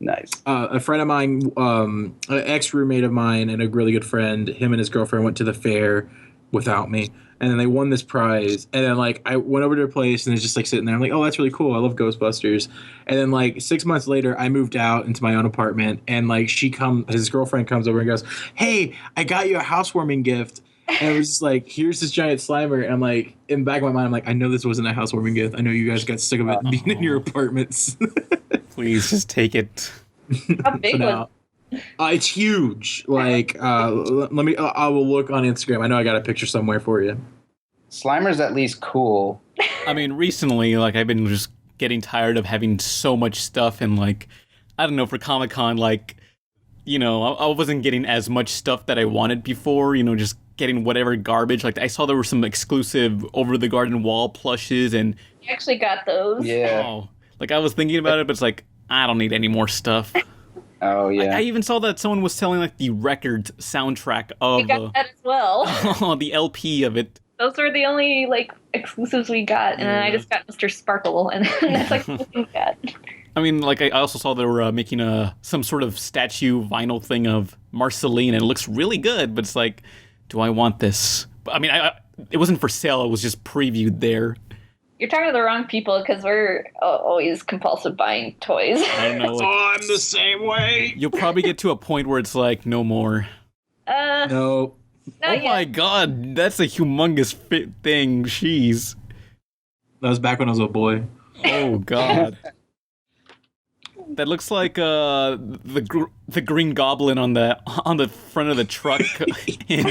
Nice. A friend of mine, an ex-roommate of mine, and a really good friend, him and his girlfriend went to the fair without me. And then they won this prize. And then, like, I went over to their place, and it's just, like, sitting there. I'm like, oh, that's really cool. I love Ghostbusters. And then, like, 6 months later, I moved out into my own apartment. And, like, his girlfriend comes over and goes, hey, I got you a housewarming gift. And it was just like, here's this giant Slimer. And I'm like, in the back of my mind, I'm like, I know this wasn't a housewarming gift. I know you guys got sick of it being in your apartments. Please, just take it. How big was it's huge. Like, I will look on Instagram. I know I got a picture somewhere for you. Slimer's at least cool. I mean, recently, like, I've been just getting tired of having so much stuff, and, like, I don't know, for Comic-Con, like, you know, I wasn't getting as much stuff that I wanted before, you know, just getting whatever garbage. Like, I saw there were some exclusive Over the Garden Wall plushes, and... You actually got those? Yeah. Oh, like, I was thinking about it, but it's like, I don't need any more stuff. Oh, yeah. I even saw that someone was selling, like, the record soundtrack of... We got that as well. Oh, the LP of it. Those were the only, like, exclusives we got, and then I just got Mr. Sparkle, and that's, like, what we got. I mean, like, I also saw they were making some sort of statue vinyl thing of Marceline, and it looks really good, but it's like, do I want this? I mean, it wasn't for sale, it was just previewed there. You're talking to the wrong people, because we're always compulsive buying toys. I don't know. Like, I'm the same way. You'll probably get to a point where it's like, no more. No. Oh my god, that's a humongous thing. Jeez. That was back when I was a boy. Oh god. That looks like the Green Goblin on the front of the truck in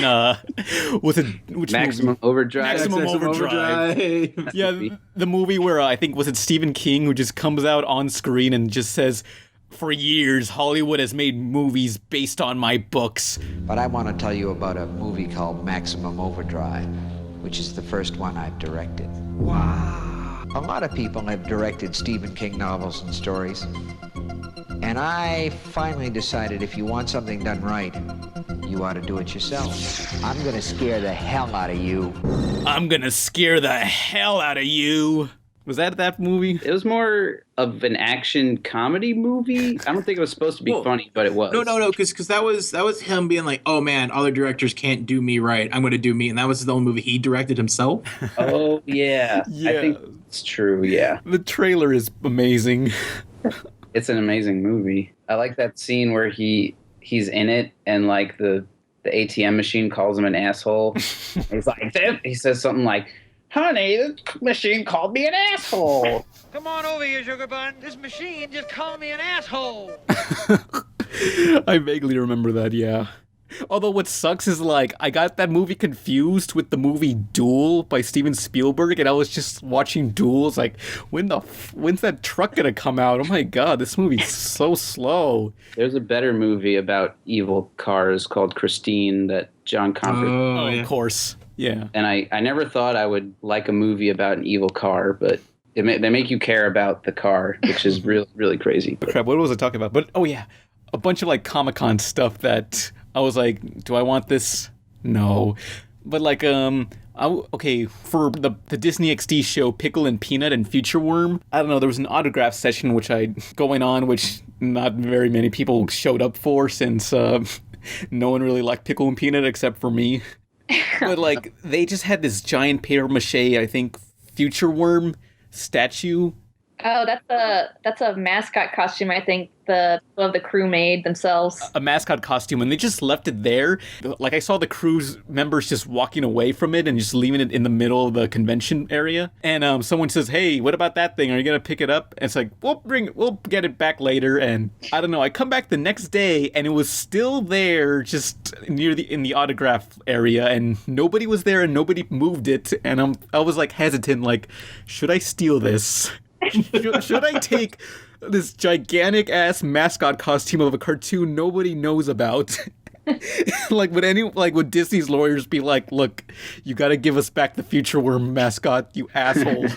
which Maximum movie? Overdrive. Maximum Overdrive. Yeah, the movie where I think was it Stephen King who just comes out on screen and just says, "For years, Hollywood has made movies based on my books." But I want to tell you about a movie called Maximum Overdrive, which is the first one I've directed. Wow. A lot of people have directed Stephen King novels and stories. And I finally decided if you want something done right, you ought to do it yourself. I'm gonna scare the hell out of you. I'm gonna scare the hell out of you. Was that movie? It was more of an action comedy movie. I don't think it was supposed to be funny, but it was. No, because that was him being like, oh man, other directors can't do me right. I'm going to do me. And that was the only movie he directed himself. Oh, yeah. I think it's true, yeah. The trailer is amazing. It's an amazing movie. I like that scene where he's in it and like the ATM machine calls him an asshole. He's like, he says something like, honey, the machine called me an asshole. Come on over here, Sugar Bun. This machine just called me an asshole. I vaguely remember that, yeah. Although what sucks is, like, I got that movie confused with the movie Duel by Steven Spielberg, and I was just watching Duel. It's like, when's that truck gonna come out? Oh my god, this movie's so slow. There's a better movie about evil cars called Christine that John Conford. Oh, yeah. Of course. Yeah. And I never thought I would like a movie about an evil car, but they make you care about the car, which is really, really crazy. Crap, what was I talking about? But, oh yeah, a bunch of, like, Comic-Con stuff that I was like, do I want this? No. But, like, okay, for the Disney XD show, Pickle and Peanut and Future Worm, I don't know, there was an autograph session which not very many people showed up for since no one really liked Pickle and Peanut except for me. But, like, they just had this giant paper mache, I think, Future Worm statue. Oh, that's a mascot costume, I think the crew made themselves. A mascot costume, and they just left it there. Like, I saw the crew's members just walking away from it and just leaving it in the middle of the convention area. And someone says, hey, what about that thing? Are you going to pick it up? And it's like, we'll get it back later. And I don't know, I come back the next day and it was still there just in the autograph area, and nobody was there and nobody moved it. And I was like hesitant, like, should I steal this? Should I take this gigantic ass mascot costume of a cartoon nobody knows about? would Disney's lawyers be like, look, you gotta give us back the Future Worm mascot, you asshole.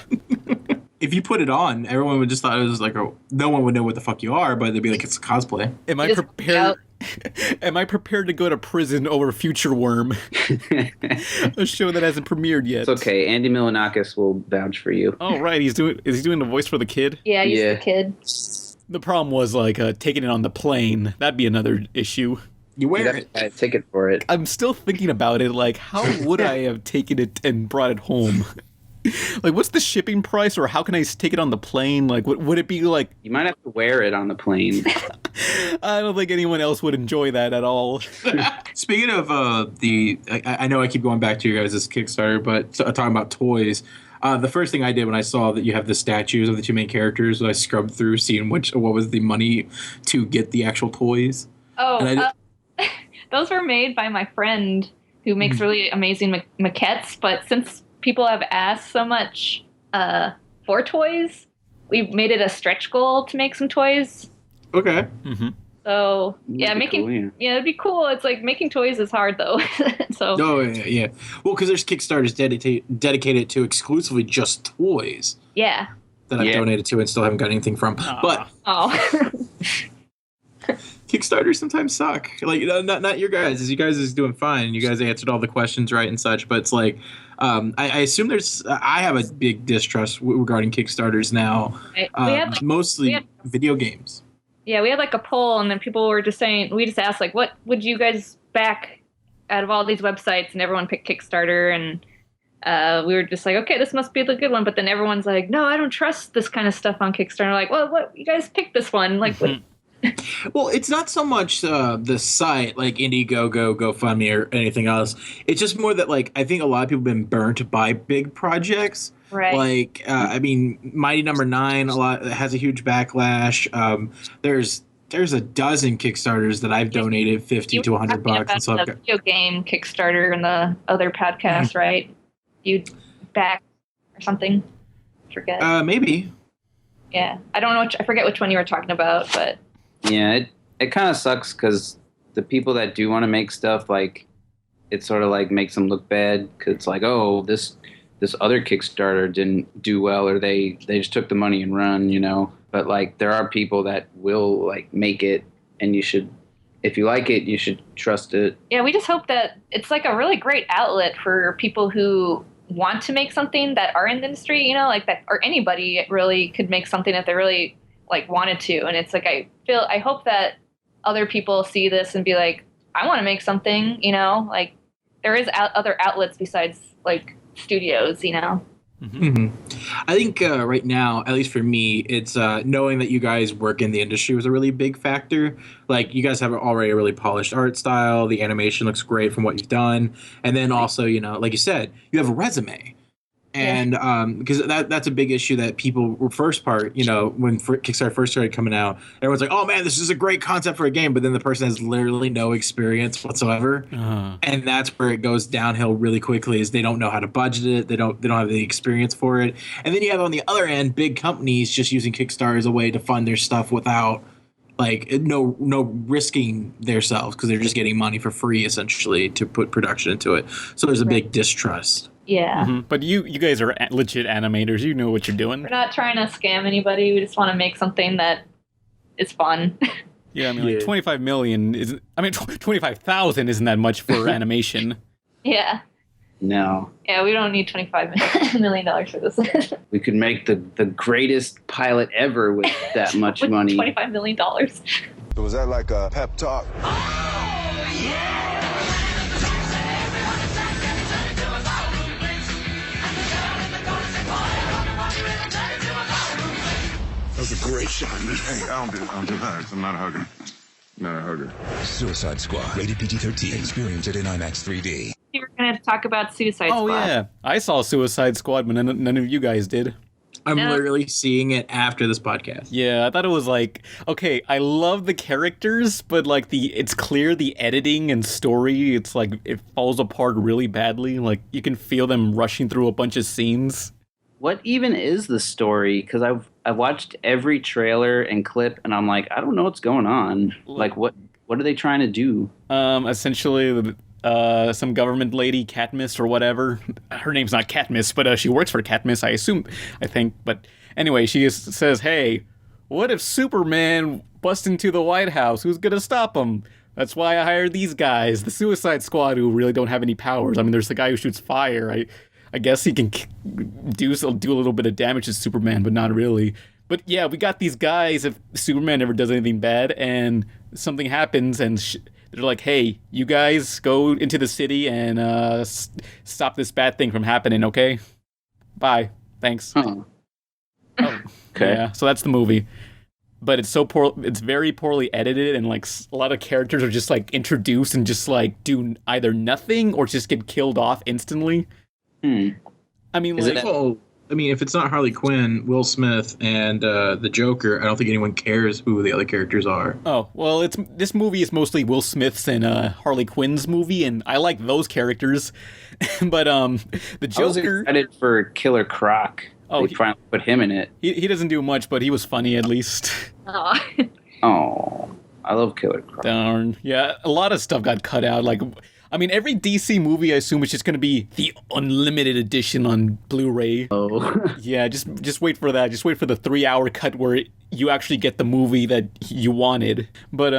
If you put it on, everyone would just thought it was like no one would know what the fuck you are, but they'd be like, it's a cosplay. Am I prepared to go to prison over Future Worm? A show that hasn't premiered yet. It's okay. Andy Milonakis will vouch for you. Oh, right. Is he doing the voice for the kid? Yeah, he's the kid. The problem was, like, taking it on the plane. That'd be another issue. You wear it. A ticket for it. I'm still thinking about it. Like, how would I have taken it and brought it home? Like, what's the shipping price, or how can I take it on the plane? Like, would it be like... You might have to wear it on the plane. I don't think anyone else would enjoy that at all. Speaking of I know I keep going back to you guys' Kickstarter, but talking about toys, the first thing I did when I saw that you have the statues of the two main characters, I scrubbed through seeing what was the money to get the actual toys. Oh, those were made by my friend who makes really amazing maquettes, but since people have asked so much for toys, we've made it a stretch goal to make some toys. Okay. Mm-hmm. So it'd be cool. It's like making toys is hard though. So. Oh yeah. Well, because there's Kickstarters dedicated to exclusively just toys. Yeah. That I've donated to and still haven't got anything from. But Kickstarters sometimes suck. Like not your guys. You guys is doing fine. You guys answered all the questions right and such. But it's like, I assume I have a big distrust regarding Kickstarters now. Mostly video games. Yeah, we had like a poll, and then people were just saying, we just asked like, what would you guys back out of all these websites? And everyone picked Kickstarter, and we were just like, okay, this must be the good one. But then everyone's like, no, I don't trust this kind of stuff on Kickstarter. Like, well, what, you guys picked this one? Like, what? Well, it's not so much the site like Indiegogo, GoFundMe, or anything else. It's just more that, like, I think a lot of people have been burnt by big projects. Right. Like, I mean, Mighty Number 9 has a huge backlash. There's a dozen Kickstarters that I've donated $50 to $100, and so the video game Kickstarter and the other podcast, right? You back or something? Forget. Maybe. Yeah, I don't know. I forget which one you were talking about, but. Yeah, it kind of sucks because the people that do want to make stuff, like, it sort of like makes them look bad because it's like, oh, this this other Kickstarter didn't do well, or they just took the money and run, you know. But like there are people that will like make it, and you should, if you like it, you should trust it. Yeah, we just hope that it's like a really great outlet for people who want to make something that are in the industry, you know, like that, or anybody really could make something that they really like wanted to. And it's like I hope that other people see this and be like, I want to make something, you know, like there is other outlets besides like studios, you know. I think right now, at least for me, it's knowing that you guys work in the industry was a really big factor. Like, you guys have already a really polished art style. The animation looks great from what you've done. And then also, you know, like you said, you have a resume. And because that's a big issue that people were first part, you know, when Kickstarter first started coming out, everyone's like, oh man, this is a great concept for a game. But then the person has literally no experience whatsoever. And that's where it goes downhill really quickly, is they don't know how to budget it. They don't have the experience for it. And then you have on the other end, big companies just using Kickstarter as a way to fund their stuff without like no risking themselves, because they're just getting money for free essentially to put production into it. So there's a big distrust. Yeah. But you guys are legit animators. You know what you're doing. We're not trying to scam anybody. We just want to make something that is fun. Yeah, I mean, like 25 million is. I mean, 25,000 isn't that much for animation. Yeah. No. Yeah, we don't need $25 million for this. We could make the greatest pilot ever with that much with money. $25 million. So was that like a pep talk? That was a great shot, man. Hey, I don't do hugs. I'm not a hugger. Not a hugger. Suicide Squad. Rated PG-13. Experience it in IMAX 3D. We were going to talk about Suicide Squad. Oh, yeah. I saw Suicide Squad, but none of you guys did. I'm literally seeing it after this podcast. Yeah, I thought it was like, okay, I love the characters, but like it's clear the editing and story, it's like it falls apart really badly. Like you can feel them rushing through a bunch of scenes. What even is the story? Because I've watched every trailer and clip, and I'm like, I don't know what's going on. Like, what are they trying to do? Essentially, some government lady, Katniss or whatever. Her name's not Katniss, but she works for Katniss, I think. But anyway, she says, hey, what if Superman busts into the White House? Who's going to stop him? That's why I hired these guys, the Suicide Squad, who really don't have any powers. I mean, there's the guy who shoots fire. I guess he can do a little bit of damage to Superman, but not really. But yeah, we got these guys if Superman never does anything bad and something happens and they're like, hey, you guys go into the city and stop this bad thing from happening, okay? Bye. Thanks. Oh. Okay. Yeah, so that's the movie. But it's it's very poorly edited, and like a lot of characters are just like introduced and just like do either nothing or just get killed off instantly. I mean, if it's not Harley Quinn, Will Smith, and the Joker, I don't think anyone cares who the other characters are. Oh, well, this movie is mostly Will Smith's and Harley Quinn's movie, and I like those characters. But the Joker... I was excited for Killer Croc. Oh, they finally put him in it. He doesn't do much, but he was funny at least. Oh, I love Killer Croc. Darn. Yeah, a lot of stuff got cut out, like... I mean, every DC movie, I assume, is just going to be the unlimited edition on Blu-ray. Oh. Yeah, just wait for that. Just wait for the 3-hour cut where you actually get the movie that you wanted. But,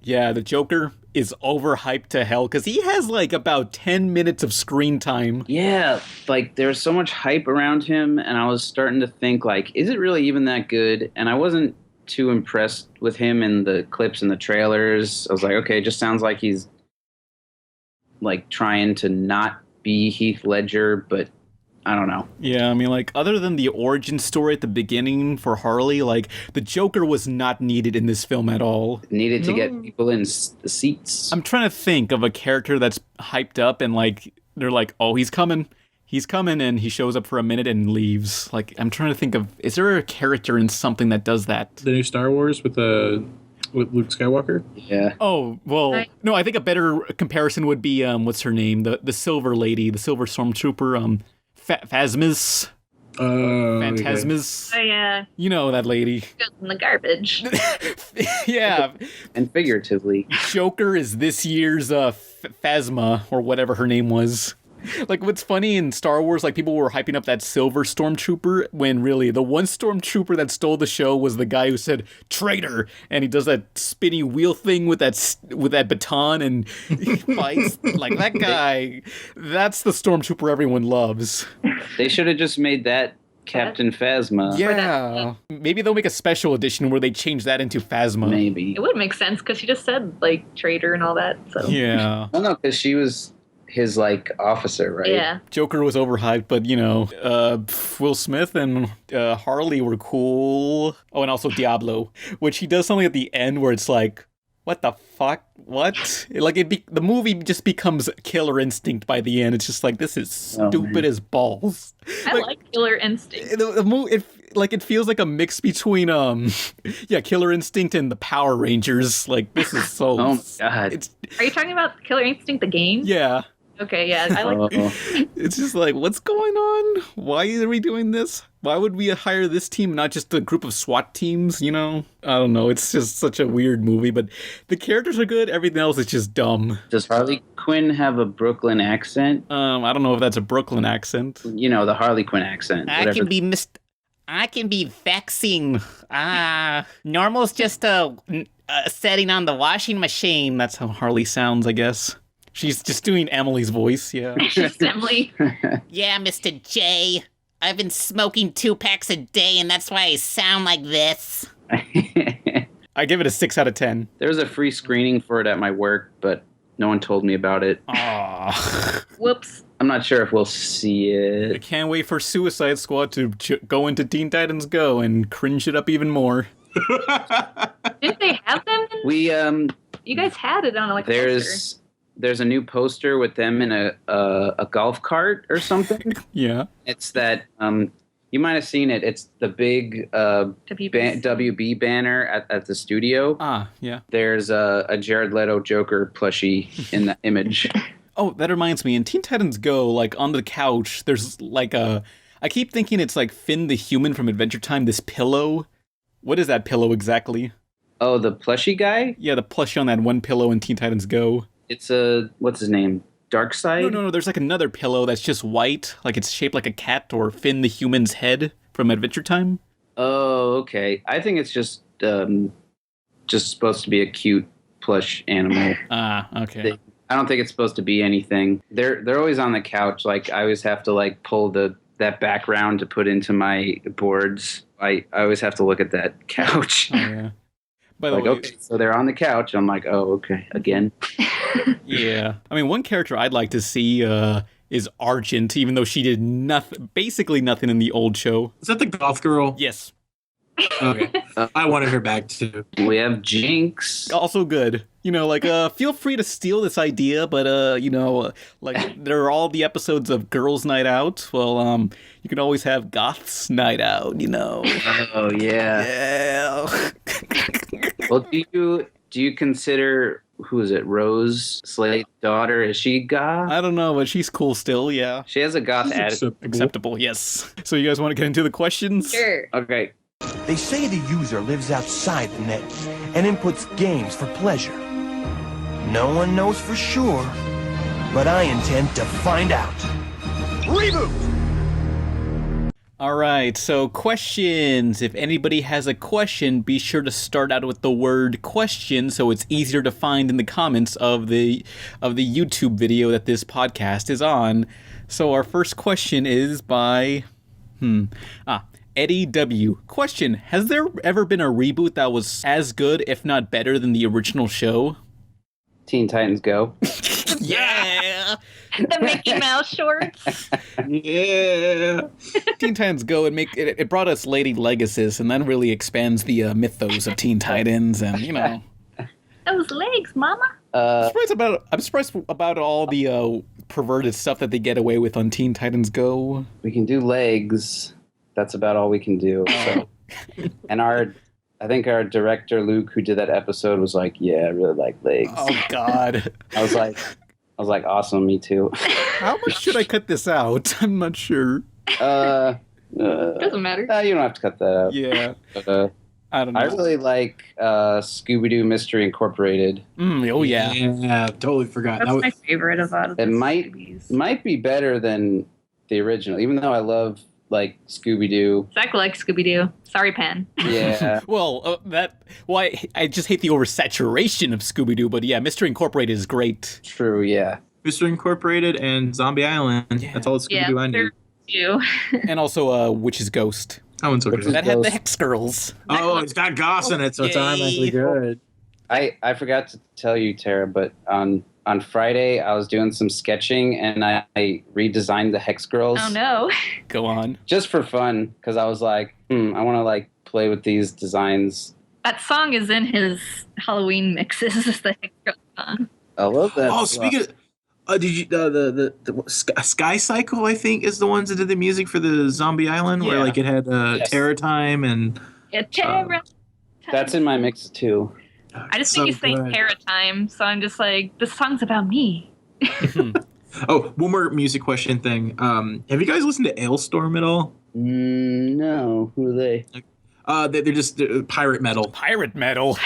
yeah, the Joker is overhyped to hell because he has, like, about 10 minutes of screen time. Yeah, like, there's so much hype around him, and I was starting to think, like, is it really even that good? And I wasn't too impressed with him in the clips and the trailers. I was like, okay, it just sounds like he's like trying to not be Heath Ledger, but I don't know. Yeah, I mean, like, other than the origin story at the beginning for Harley, like, the Joker was not needed in this film at all. Needed to get people in the seats. I'm trying to think of a character that's hyped up and, like, they're like, oh, he's coming, and he shows up for a minute and leaves. Like, I'm trying to think of, is there a character in something that does that? The new Star Wars with Luke Skywalker? Yeah. Oh, well, no, I think a better comparison would be, what's her name? The silver lady, the silver stormtrooper, Phasmas. Phantasmas. Oh, yeah. You know that lady. Goes in the garbage. Yeah. And figuratively. Joker is this year's Phasma, or whatever her name was. Like, what's funny in Star Wars, like, people were hyping up that silver stormtrooper when really the one stormtrooper that stole the show was the guy who said traitor, and he does that spinny wheel thing with that baton and he fights. Like, that guy, that's the stormtrooper everyone loves. They should have just made that Captain Phasma. Yeah. Maybe they'll make a special edition where they change that into Phasma. Maybe. It would make sense because she just said, like, traitor and all that. So. Yeah. Oh, no, because she was his, like, officer, right? Yeah. Joker was overhyped, but, you know, Will Smith and Harley were cool. Oh, and also Diablo, which he does something at the end where it's like, what the fuck? What? Like, the movie just becomes Killer Instinct by the end. It's just like, this is stupid as balls. I like Killer Instinct. The movie, it feels like a mix between, Killer Instinct and the Power Rangers. Like, this is so... Oh, my God. Are you talking about Killer Instinct, the game? Yeah. Okay, yeah, I like It's just like, what's going on? Why are we doing this? Why would we hire this team, not just a group of SWAT teams, you know? I don't know. It's just such a weird movie, but the characters are good. Everything else is just dumb. Does Harley Quinn have a Brooklyn accent? I don't know if that's a Brooklyn accent. You know, the Harley Quinn accent. I can be vexing. Normal's just a setting on the washing machine. That's how Harley sounds, I guess. She's just doing Emily's voice, yeah. She's Emily. Yeah, Mr. J. I've been smoking 2 packs a day, and that's why I sound like this. I give it a 6 out of 10. There was a free screening for it at my work, but no one told me about it. Aww. Whoops. I'm not sure if we'll see it. I can't wait for Suicide Squad to go into Teen Titans Go and cringe it up even more. Didn't they have them? You guys had it on, like, a poster. There's a new poster with them in a golf cart or something. Yeah. It's that, you might have seen it. It's the big WB banner at the studio. Ah, yeah. There's a Jared Leto Joker plushie in the image. Oh, that reminds me. In Teen Titans Go, like, on the couch, there's, like, I keep thinking it's, like, Finn the Human from Adventure Time, this pillow. What is that pillow exactly? Oh, the plushie guy? Yeah, the plushie on that one pillow in Teen Titans Go. It's what's his name? Darkseid? No. There's like another pillow that's just white, like it's shaped like a cat or Finn the Human's head from Adventure Time. Oh, okay. I think it's just supposed to be a cute plush animal. Ah, okay. I don't think it's supposed to be anything. They're always on the couch. Like, I always have to like pull that background to put into my boards. I always have to look at that couch. Oh, yeah. By the way, okay, so they're on the couch. I'm like, oh, okay, again. Yeah. I mean, one character I'd like to see is Argent, even though she did basically nothing in the old show. Is that the goth girl? Yes. Okay. I wanted her back too. We have Jinx. Also good. You know, like, feel free to steal this idea, but, you know, like, there are all the episodes of Girls' Night Out. Well, you can always have Goth's Night Out, you know. Oh, yeah. Yeah. Well, do you consider, who is it, Rose Slade's daughter? Is she goth? I don't know, but she's cool still, yeah. She has a goth attitude. Acceptable, yes. So you guys want to get into the questions? Sure. Okay. They say the user lives outside the net and inputs games for pleasure. No one knows for sure, but I intend to find out. Reboot! All right, so questions. If anybody has a question, be sure to start out with the word question so it's easier to find in the comments of the YouTube video that this podcast is on. So our first question is by Eddie W. Question: has there ever been a reboot that was as good, if not better, than the original show? Teen Titans Go. Yeah. The Mickey Mouse shorts. Yeah. Teen Titans Go, it brought us Lady Legacy, and that really expands the mythos of Teen Titans, and, you know. Those legs, mama. I'm surprised about all the perverted stuff that they get away with on Teen Titans Go. We can do legs. That's about all we can do. So. And I think our director, Luke, who did that episode, was like, yeah, I really like legs. Oh, God. I was like, awesome, me too. How much should I cut this out? I'm not sure. Doesn't matter. You don't have to cut that out. Yeah. But, I don't know. I really like Scooby-Doo Mystery Incorporated. Oh yeah. Yeah, totally forgot. That's my favorite of all of It the might be better than the original, even though I love like Scooby-Doo. Zach likes Scooby-Doo. Sorry, Pan. Yeah. Well, I just hate the oversaturation of Scooby-Doo, but yeah, Mystery Incorporated is great. True, yeah. Mystery Incorporated and Zombie Island. Yeah. That's all the Scooby-Doo I knew. You. And also Witch's Ghost. That one's okay. That had the Hex Girls. Oh, it's got Goss in it, so it's automatically good. I forgot to tell you, Tara, but on Friday I was doing some sketching and I redesigned the Hex Girls. Oh no. Go on. Just for fun, because I was like, I want to like play with these designs. That song is in his Halloween mixes. The Hex Girl song. I love that. Oh, speaking of, did you the Sky Cycle? I think is the ones that did the music for the Zombie Island, where like it had Terror Time and Terror. That's in my mix too. I just think he's saying Terror Time, so I'm just like, this song's about me. Oh, one more music question thing. Have you guys listened to Ailstorm at all? No. Who are they? They're just pirate metal. Pirate metal.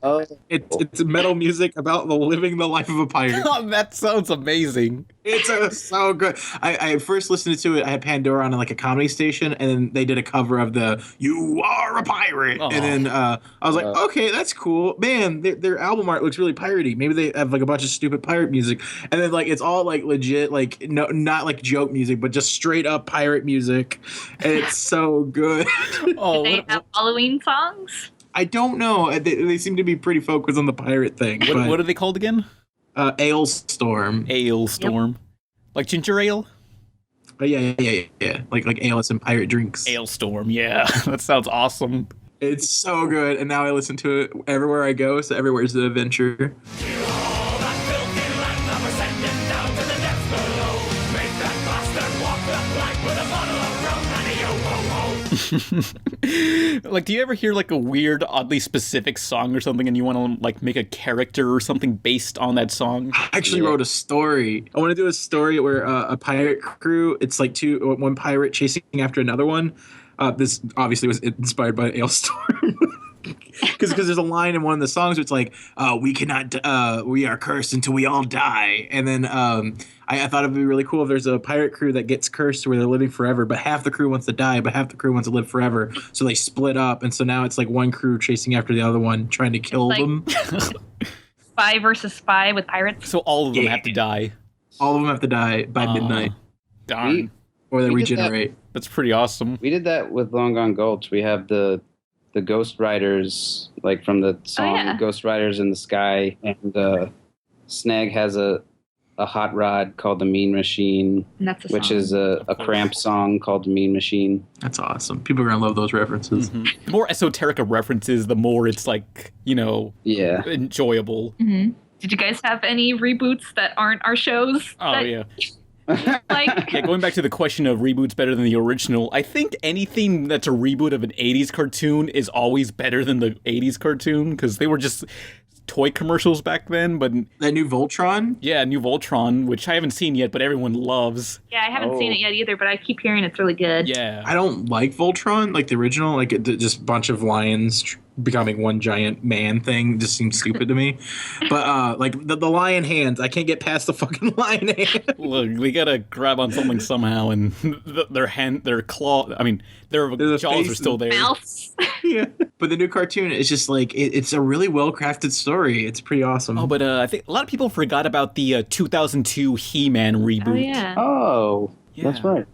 Oh, it's metal music about living the life of a pirate. Oh, that sounds amazing. It's so good. I first listened to it. I had Pandora on like a comedy station, and then they did a cover of the "You Are a Pirate," and then I was like, okay, that's cool. Man, their album art looks really piratey. Maybe they have like a bunch of stupid pirate music, and then like it's all like legit, like no, not like joke music, but just straight up pirate music, and it's so good. Do they have Halloween songs? I don't know. They seem to be pretty focused on the pirate thing. What are they called again? Ailstorm. Ailstorm. Yep. Like ginger ale? Yeah. Like ale and pirate drinks. Ailstorm, yeah. That sounds awesome. It's so good, and now I listen to it everywhere I go, so everywhere's an adventure. Like, do you ever hear like a weird, oddly specific song or something, and you want to like make a character or something based on that song? I actually wrote a story. I want to do a story where a pirate crew, it's like one pirate chasing after another one. This obviously was inspired by Ailstorm. Because there's a line in one of the songs where it's like, we are cursed until we all die. And then I thought it'd be really cool if there's a pirate crew that gets cursed where they're living forever, but half the crew wants to die, but half the crew wants to live forever. So they split up, and so now it's like one crew chasing after the other one, trying to kill them. Spy versus spy with pirates. So all of them have to die. All of them have to die by midnight. Darn. Or they regenerate. That's pretty awesome. We did that with Long Gone Gulch. We have the Ghost Riders, like from the song Ghost Riders in the Sky, and Snag has a hot rod called the Mean Machine, which is a Cramp song called the Mean Machine. That's awesome. People are going to love those references. Mm-hmm. The more esoteric of references, the more it's like, enjoyable. Mm-hmm. Did you guys have any reboots that aren't our shows? Yeah, going back to the question of reboots better than the original, I think anything that's a reboot of an 80s cartoon is always better than the 80s cartoon, because they were just toy commercials back then. But that new Voltron? Yeah, new Voltron, which I haven't seen yet, but everyone loves. Yeah, I haven't seen it yet either, but I keep hearing it's really good. Yeah. I don't like Voltron, like the original, like just a bunch of lions becoming one giant man thing just seems stupid to me. But like the lion hands, I can't get past the fucking lion hand. Look, we gotta grab on something somehow, and their claw, their jaws are still there. Mouths. Yeah. But the new cartoon is just like, it's a really well-crafted story. It's pretty awesome. Oh, but I think a lot of people forgot about the 2002 He-Man reboot. Oh, yeah. Oh, that's right.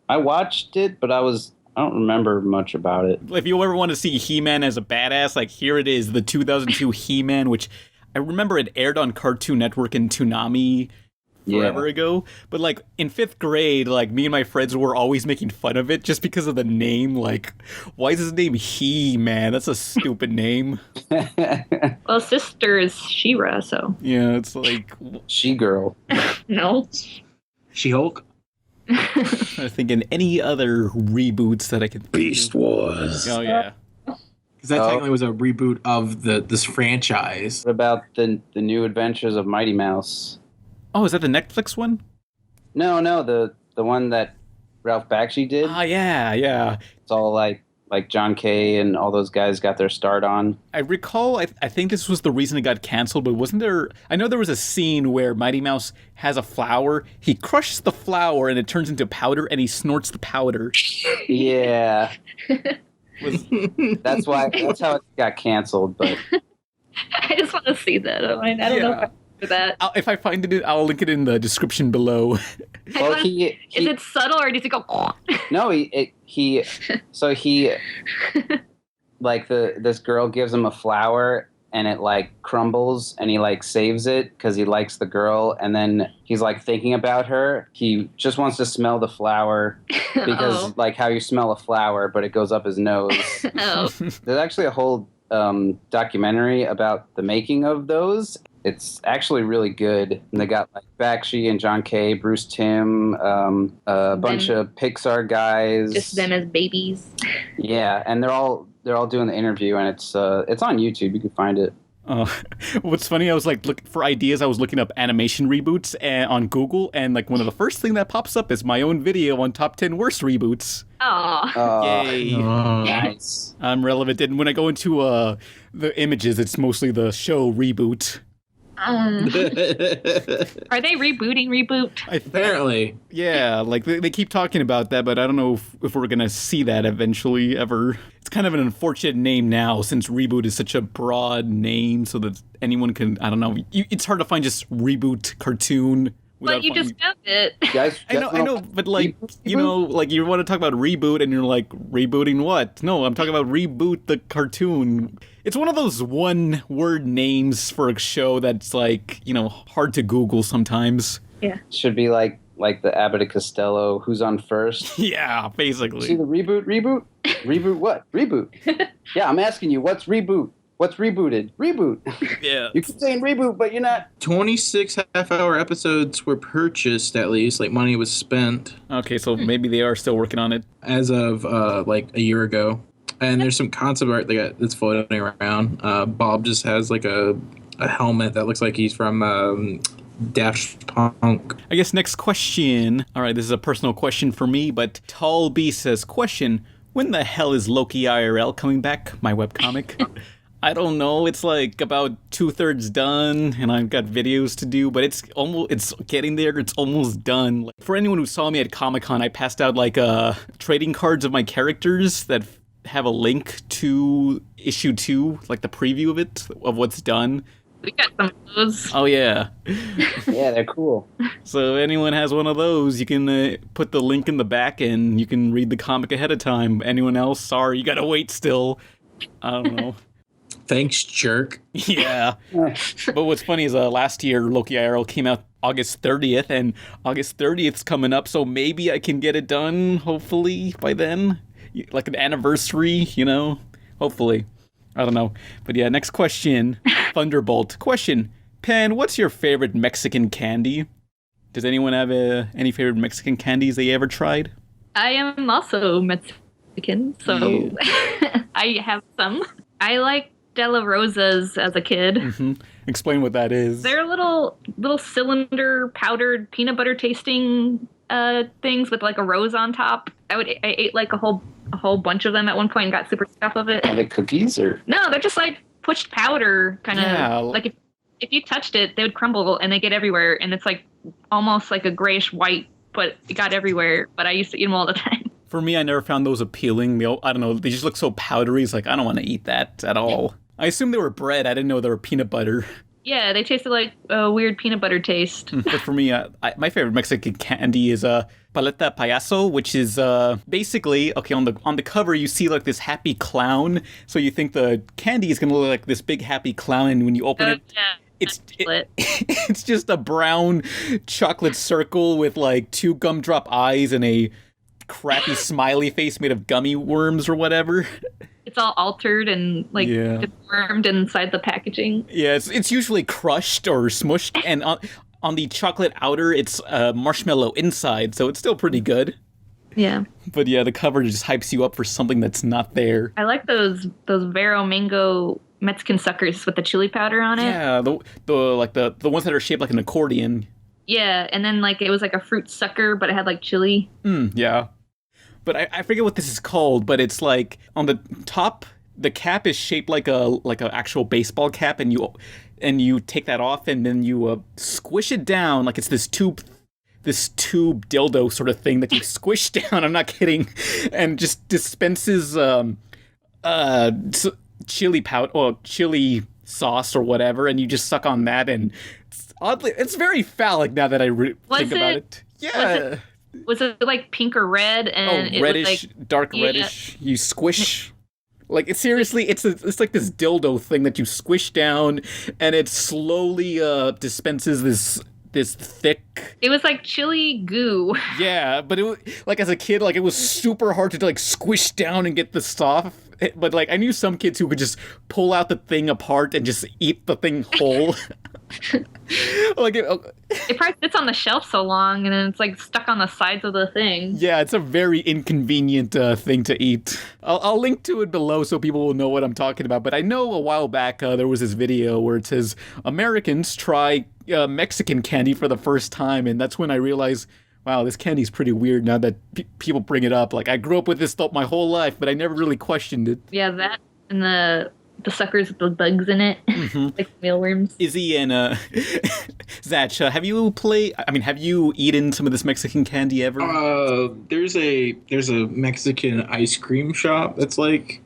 I watched it, but I don't remember much about it. If you ever want to see He-Man as a badass, like here it is, the 2002 He-Man, which I remember it aired on Cartoon Network and Toonami forever ago. But like in 5th grade, like me and my friends were always making fun of it just because of the name. Like, why is his name He-Man? That's a stupid name. Well, sister is She-Ra, so. Yeah, it's like She-Girl. No. She-Hulk? I think in any other reboots that I can think Beast Wars. Oh yeah. Because that technically was a reboot of this franchise. What about the New Adventures of Mighty Mouse? Oh, is that the Netflix one? No, the one that Ralph Bakshi did. Ah, yeah. It's all like like John Kay and all those guys got their start on. I recall, I think this was the reason it got canceled, but wasn't there... I know there was a scene where Mighty Mouse has a flower, he crushes the flower and it turns into powder, and he snorts the powder. Yeah. That's how it got canceled, but... I just want to see that. I don't know if I remember that. If I find it, I'll link it in the description below. Well, is it subtle or does it go... No, like this girl gives him a flower and it like crumbles and he like saves it because he likes the girl, and then he's like thinking about her. He just wants to smell the flower because like how you smell a flower, but it goes up his nose. There's actually a whole documentary about the making of those. It's actually really good. And they got like Bakshi and John Kay, Bruce Timm, a bunch of Pixar guys. Just them as babies. Yeah, and they're all doing the interview, and it's on YouTube. You can find it. What's funny, I was like looking for ideas. I was looking up animation reboots on Google, and like one of the first thing that pops up is my own video on top 10 worst reboots. Oh, yay! Nice. I'm relevant, and when I go into the images, it's mostly the show Reboot. Are they rebooting Reboot? Apparently. Yeah, like they keep talking about that, but I don't know if we're going to see that eventually ever. It's kind of an unfortunate name now, since Reboot is such a broad name, so that anyone can, I don't know, it's hard to find just Reboot cartoon. But you just found it. Guys, I know, but like, you know, like you want to talk about Reboot and you're like, rebooting what? No, I'm talking about Reboot the cartoon. It's one of those one-word names for a show that's like, you know, hard to Google sometimes. Yeah. Should be like the Abbott and Costello, who's on first. Yeah, basically. See the reboot? Reboot what? Reboot. Yeah, I'm asking you, what's reboot? What's rebooted? Reboot. Yeah. You keep saying reboot, but you're not. 26 half-hour episodes were purchased, at least. Like, money was spent. Okay, so maybe they are still working on it. As of, like, a year ago. And there's some concept art that's floating around. Bob just has, like, a helmet that looks like he's from Daft Punk. I guess next question. All right, this is a personal question for me, but Tall B says, question, when the hell is Loki IRL coming back? My webcomic. I don't know. It's like about 2/3 done, and I've got videos to do, but it's getting there. It's almost done. Like, for anyone who saw me at Comic-Con, I passed out like trading cards of my characters that have a link to issue 2, like the preview of it, of what's done. We got some of those. Oh yeah. Yeah, they're cool. So if anyone has one of those, you can put the link in the back and you can read the comic ahead of time. Anyone else? Sorry, you gotta wait still. I don't know. Thanks, jerk. Yeah. But what's funny is last year, Loki IRL came out August 30th, and August 30th's coming up, so maybe I can get it done, hopefully, by then. Like an anniversary, you know? Hopefully. I don't know. But yeah, next question. Thunderbolt. Question. Pen, what's your favorite Mexican candy? Does anyone have any favorite Mexican candies they ever tried? I am also Mexican, so yeah. I have some. I like De La Rosas as a kid. Mm-hmm. Explain what that is. They're little cylinder powdered peanut butter tasting things with like a rose on top. I ate like a whole bunch of them at one point and got super stuff of it. Are they cookies or? No, they're just like pushed powder kind of. Yeah. Like if you touched it, they would crumble and they get everywhere, and it's like almost like a grayish white, but it got everywhere. But I used to eat them all the time. For me, I never found those appealing. I don't know, they just look so powdery. It's like, I don't want to eat that at all. I assumed they were bread. I didn't know they were peanut butter. Yeah, they tasted like a weird peanut butter taste. But for me, my favorite Mexican candy is paleta payaso, which is basically, okay, on the cover you see like this happy clown. So you think the candy is going to look like this big happy clown, and when you open it, yeah. It's just a brown chocolate circle with like 2 gumdrop eyes and a crappy smiley face made of gummy worms or whatever. It's all altered and like deformed inside the packaging. Yeah, it's usually crushed or smushed, and on the chocolate outer, it's marshmallow inside, so it's still pretty good. Yeah. But yeah, the cover just hypes you up for something that's not there. I like those Vero Mango Mexican suckers with the chili powder on it. Yeah, the ones that are shaped like an accordion. Yeah, and then like it was like a fruit sucker, but it had like chili. Yeah. but I forget what this is called, but it's like on the top, the cap is shaped like a actual baseball cap, and you take that off, and then you squish it down like it's this tube dildo sort of thing that you squish down. I'm not kidding, and just dispenses chili powder or chili sauce or whatever, and you just suck on that, and oddly, it's very phallic now that I think about it. Yeah. Was it like pink or red? And it reddish, was like, dark reddish. You squish. Like, it's seriously, it's like this dildo thing that you squish down, and it slowly dispenses this thick. It was like chili goo. Yeah, but it was, like, as a kid, like, it was super hard to like squish down and get the stuff. But like, I knew some kids who could just pull out the thing apart and just eat the thing whole. Like it probably sits on the shelf so long, and then it's like stuck on the sides of the thing. Yeah, it's a very inconvenient thing to eat. I'll link to it below so people will know what I'm talking about. But I know a while back there was this video where it says Americans try Mexican candy for the first time, and that's when I realized, wow, this candy's pretty weird now that people bring it up. Like, I grew up with this stuff my whole life, but I never really questioned it. Yeah, that and the suckers with the bugs in it, like mealworms. Izzy and Zach, have you eaten some of this Mexican candy ever? There's a Mexican ice cream shop that's like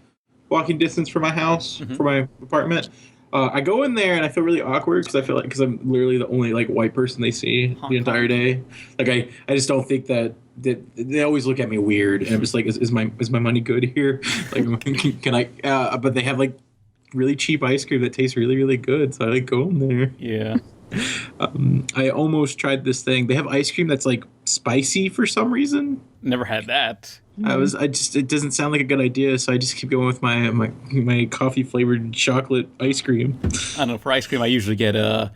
walking distance from my house, from my apartment. I go in there and I feel really awkward because I feel like because I'm literally the only like white person they see the entire day. Like I just don't think that they always look at me weird, and I'm just like, is my money good here? Like, can I? But they have like really cheap ice cream that tastes really, really good, so I like go in there. Yeah. I almost tried this thing. They have ice cream that's like spicy for some reason. Never had that. It doesn't sound like a good idea, so I just keep going with my coffee flavored chocolate ice cream. I don't know, for ice cream I usually get a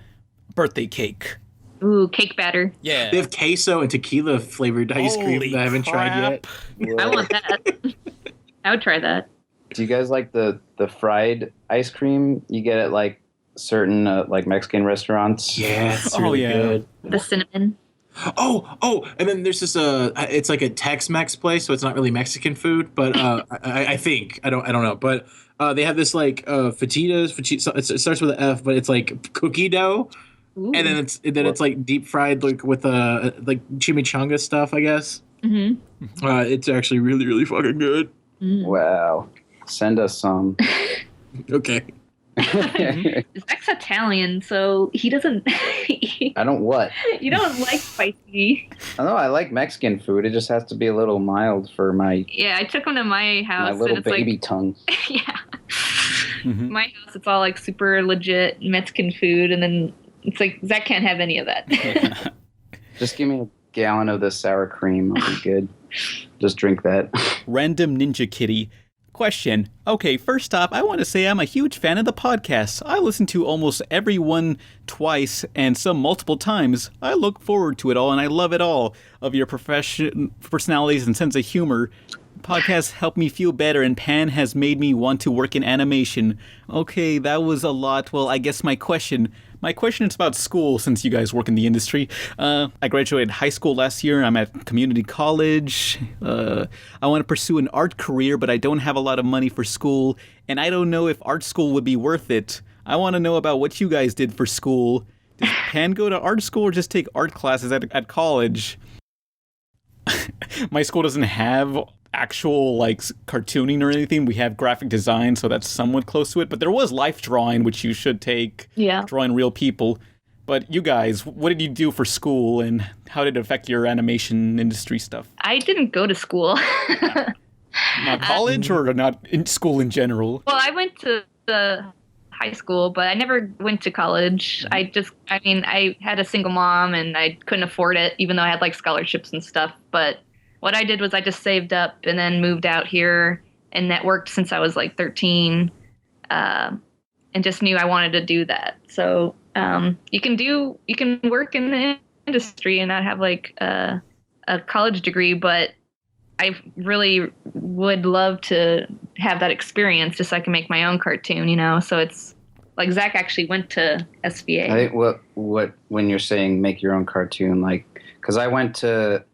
birthday cake. Ooh, cake batter. Yeah. They have queso and tequila flavored ice cream that I haven't tried yet. I want that. I would try that. Do you guys like the fried ice cream you get at like certain like Mexican restaurants? Yeah, it's really good. The cinnamon. Oh, and then there's this it's like a Tex-Mex place, so it's not really Mexican food, but I think I don't know, but they have this like fajitas. It starts with an F, but it's like cookie dough. Ooh. And then it's like deep fried like with like chimichanga stuff, I guess. It's actually really, really fucking good. Wow. Send us some. Okay. Zach's Italian, so he doesn't. I don't what? You don't like spicy. I know I like Mexican food. It just has to be a little mild for my. Yeah, I took him to my house. My little and it's baby like, tongue. Yeah. My house, it's all like super legit Mexican food, and then it's like Zach can't have any of that. Just give me a gallon of the sour cream. I'll be good. Just drink that. Random Ninja Kitty. Question. Okay, first off, I want to say I'm a huge fan of the podcast. I listen to almost every one twice and some multiple times. I look forward to it all, and I love it all of your personalities and sense of humor. Podcasts help me feel better, and Pan has made me want to work in animation. Okay, that was a lot. Well, I guess my question is about school, since you guys work in the industry. I graduated high school last year. I'm at community college. I want to pursue an art career, but I don't have a lot of money for school, and I don't know if art school would be worth it. I want to know about what you guys did for school. Did Pan go to art school or just take art classes at college? My school doesn't have actual like cartooning or anything. We have graphic design, so that's somewhat close to it, but there was life drawing, which you should take. Yeah, drawing real people. But you guys, what did you do for school, and how did it affect your animation industry stuff? I didn't go to school. Not college, or not in school in general? Well, I went to the high school, but I never went to college. I had a single mom, and I couldn't afford it, even though I had like scholarships and stuff. But what I did was I just saved up and then moved out here and networked since I was like 13, and just knew I wanted to do that. So you can work in the industry and not have like a college degree, but I really would love to have that experience just so I can make my own cartoon, you know? So it's like Zach actually went to SVA. I think what when you're saying make your own cartoon, like, because I went to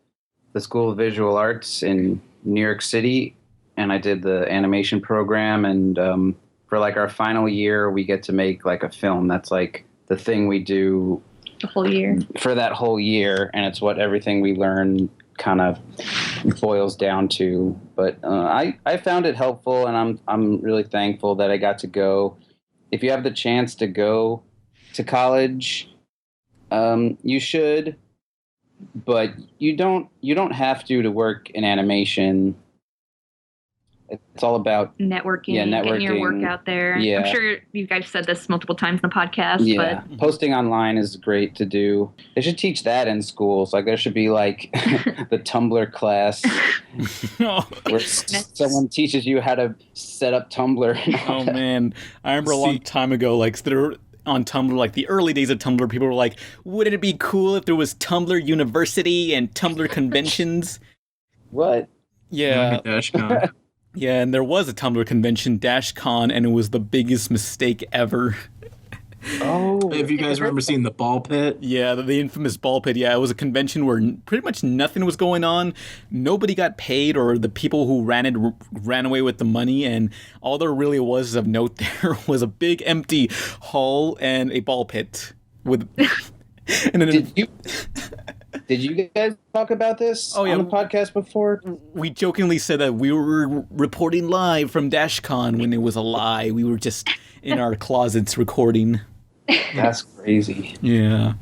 the School of Visual Arts in New York City, and I did the animation program. And for like our final year, we get to make like a film. That's like the thing we do the whole year for that whole year, and it's what everything we learn kind of boils down to. But I found it helpful, and I'm really thankful that I got to go. If you have the chance to go to college, you should, but you don't have to work in animation. It's all about networking, networking, getting your work out there. Yeah. I'm sure you guys said this multiple times in the podcast. Yeah, but posting online is great to do. They should teach that in schools. Like there should be like the Tumblr class where someone teaches you how to set up Tumblr. Oh man, I remember a long time ago, like there on Tumblr, like the early days of Tumblr, people were like, "Wouldn't it be cool if there was Tumblr University and Tumblr conventions?" What? Yeah. DashCon. Yeah, and there was a Tumblr convention, DashCon, and it was the biggest mistake ever. Oh. If you guys remember seeing the ball pit. Yeah, the infamous ball pit. Yeah, it was a convention where pretty much nothing was going on. Nobody got paid, or the people who ran it ran away with the money, and all there really was of note there was a big empty hall and a ball pit. With. And then Did you guys talk about this on the podcast before? We jokingly said that we were reporting live from DashCon when it was a lie. We were just in our closets recording. That's crazy. Yeah.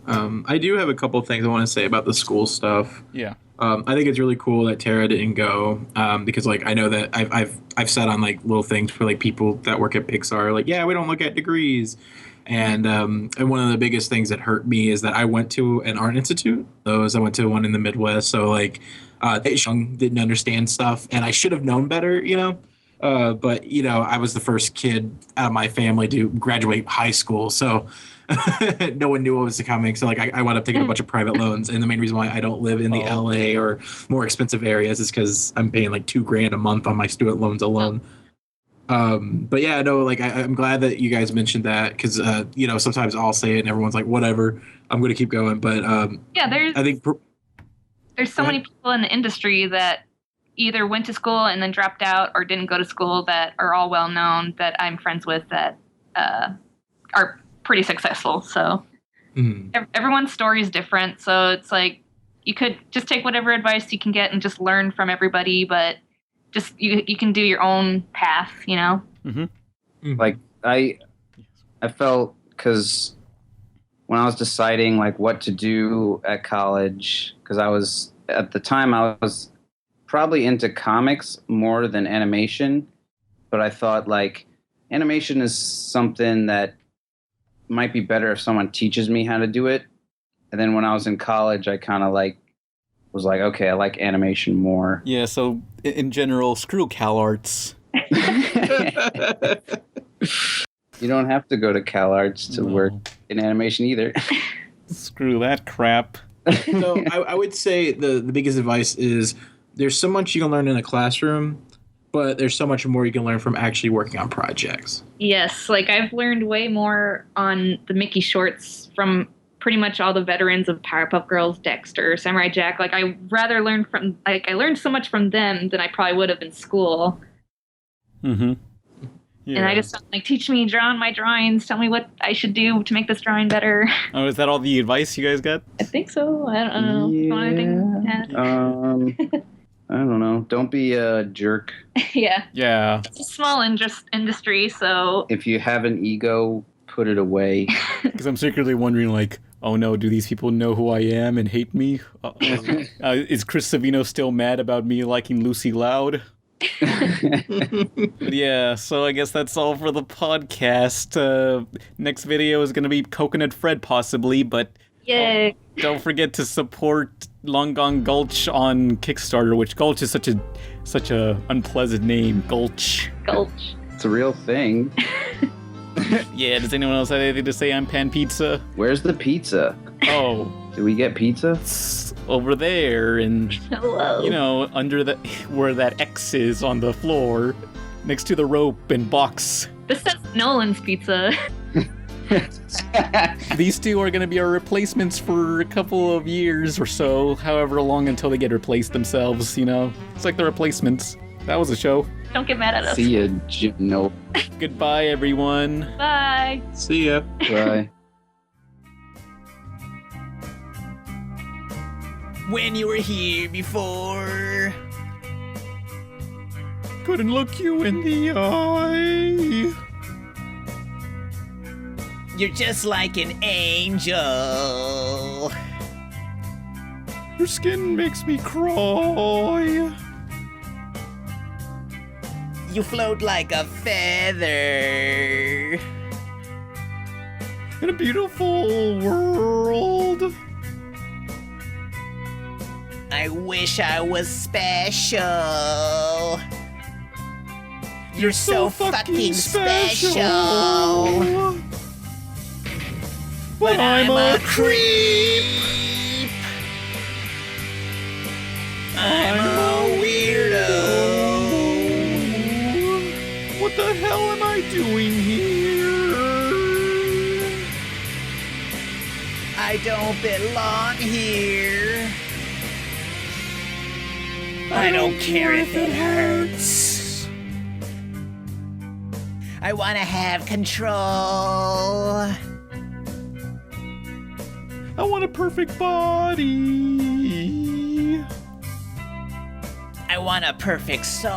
I do have a couple things I want to say about the school stuff. Yeah. I think it's really cool that Tara didn't go because like I know that I've said on like little things for like people that work at Pixar, like, yeah, we don't look at degrees. And one of the biggest things that hurt me is that I went to an art institute. I went to one in the Midwest. So like, young, didn't understand stuff, and I should have known better, you know. But you know, I was the first kid out of my family to graduate high school, so no one knew what was coming. So like, I wound up taking a bunch of private loans, and the main reason why I don't live in the LA or more expensive areas is because I'm paying like $2,000 a month on my student loans alone. But yeah, no, like I'm glad that you guys mentioned that because you know, sometimes I'll say it and everyone's like, whatever, I'm going to keep going. But yeah, there's so many ahead. people in the industry that either went to school and then dropped out or didn't go to school that are all well known that I'm friends with that are pretty successful. So everyone's story is different. So it's like you could just take whatever advice you can get and just learn from everybody, but just you can do your own path, you know. Like I felt, because when I was deciding like what to do at college, because I was probably into comics more than animation, but I thought like animation is something that might be better if someone teaches me how to do it. And then when I was in college, I kind of like was like, okay, I like animation more. Yeah, so in general, screw CalArts. You don't have to go to CalArts to work in animation either. Screw that crap. So I would say the biggest advice is there's so much you can learn in a classroom, but there's so much more you can learn from actually working on projects. Yes, like I've learned way more on the Mickey shorts from pretty much all the veterans of Powerpuff Girls, Dexter, Samurai Jack. Like I learned so much from them than I probably would have in school. Yeah. And I just like, teach me, draw on my drawings, tell me what I should do to make this drawing better. Oh, is that all the advice you guys got? I think so. I don't know. You want anything? I don't know. Don't be a jerk. Yeah. Yeah. It's a small industry, so If you have an ego, put it away. Because I'm secretly wondering, like, oh no, do these people know who I am and hate me? Is Chris Savino still mad about me liking Lucy Loud? But yeah, so I guess that's all for the podcast. Next video is going to be Coconut Fred, possibly, but yay! Don't forget to support Long Gone Gulch on Kickstarter, which Gulch is such a unpleasant name. Gulch. Gulch. It's a real thing. Yeah, does anyone else have anything to say on Pan Pizza? Where's the pizza? Oh. Did we get pizza? It's over there, and hello. You know, under where that X is on the floor, next to the rope and box. This says Nolan's Pizza. These two are going to be our replacements for a couple of years or so, however long until they get replaced themselves, you know? It's like the replacements. That was a show. Don't get mad at us. See ya, no. Goodbye, everyone. Bye. See ya. Bye. When you were here before, couldn't look you in the eye. You're just like an angel. Your skin makes me cry. You float like a feather in a beautiful world. I wish I was special. You're so fucking special. But I'm a creep. I'm a weirdo. What the hell am I doing here? I don't belong here. I don't care if it hurts. I want to have control. I want a perfect body. I want a perfect soul.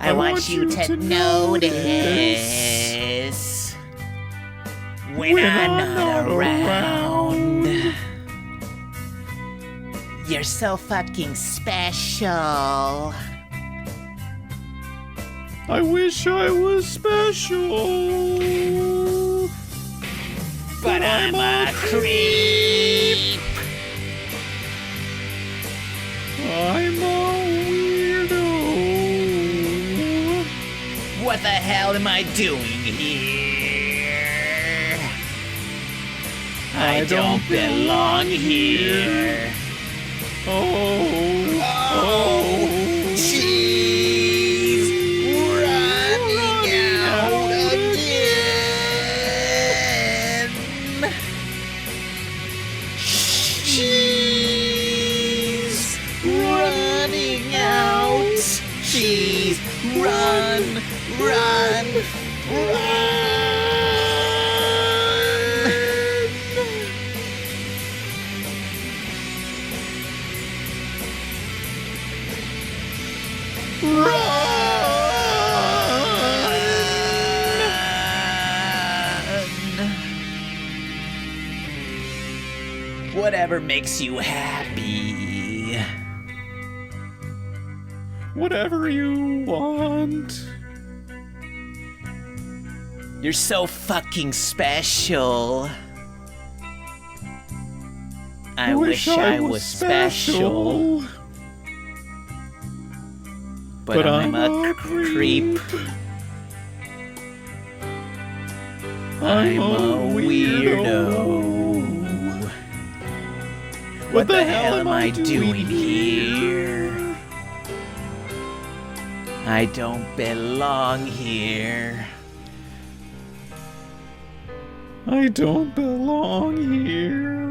I want you to notice when I'm not around. You're so fucking special. I wish I was special. But I'm a creep. I'm a weirdo. What the hell am I doing here? I don't belong here. Oh, she's running out again. She's running out. She's run. Whatever makes you happy. Whatever you want. You're so fucking special. I wish I was special. But I'm a creep. I'm a weirdo. What the hell am I doing here? I don't belong here. I don't belong here.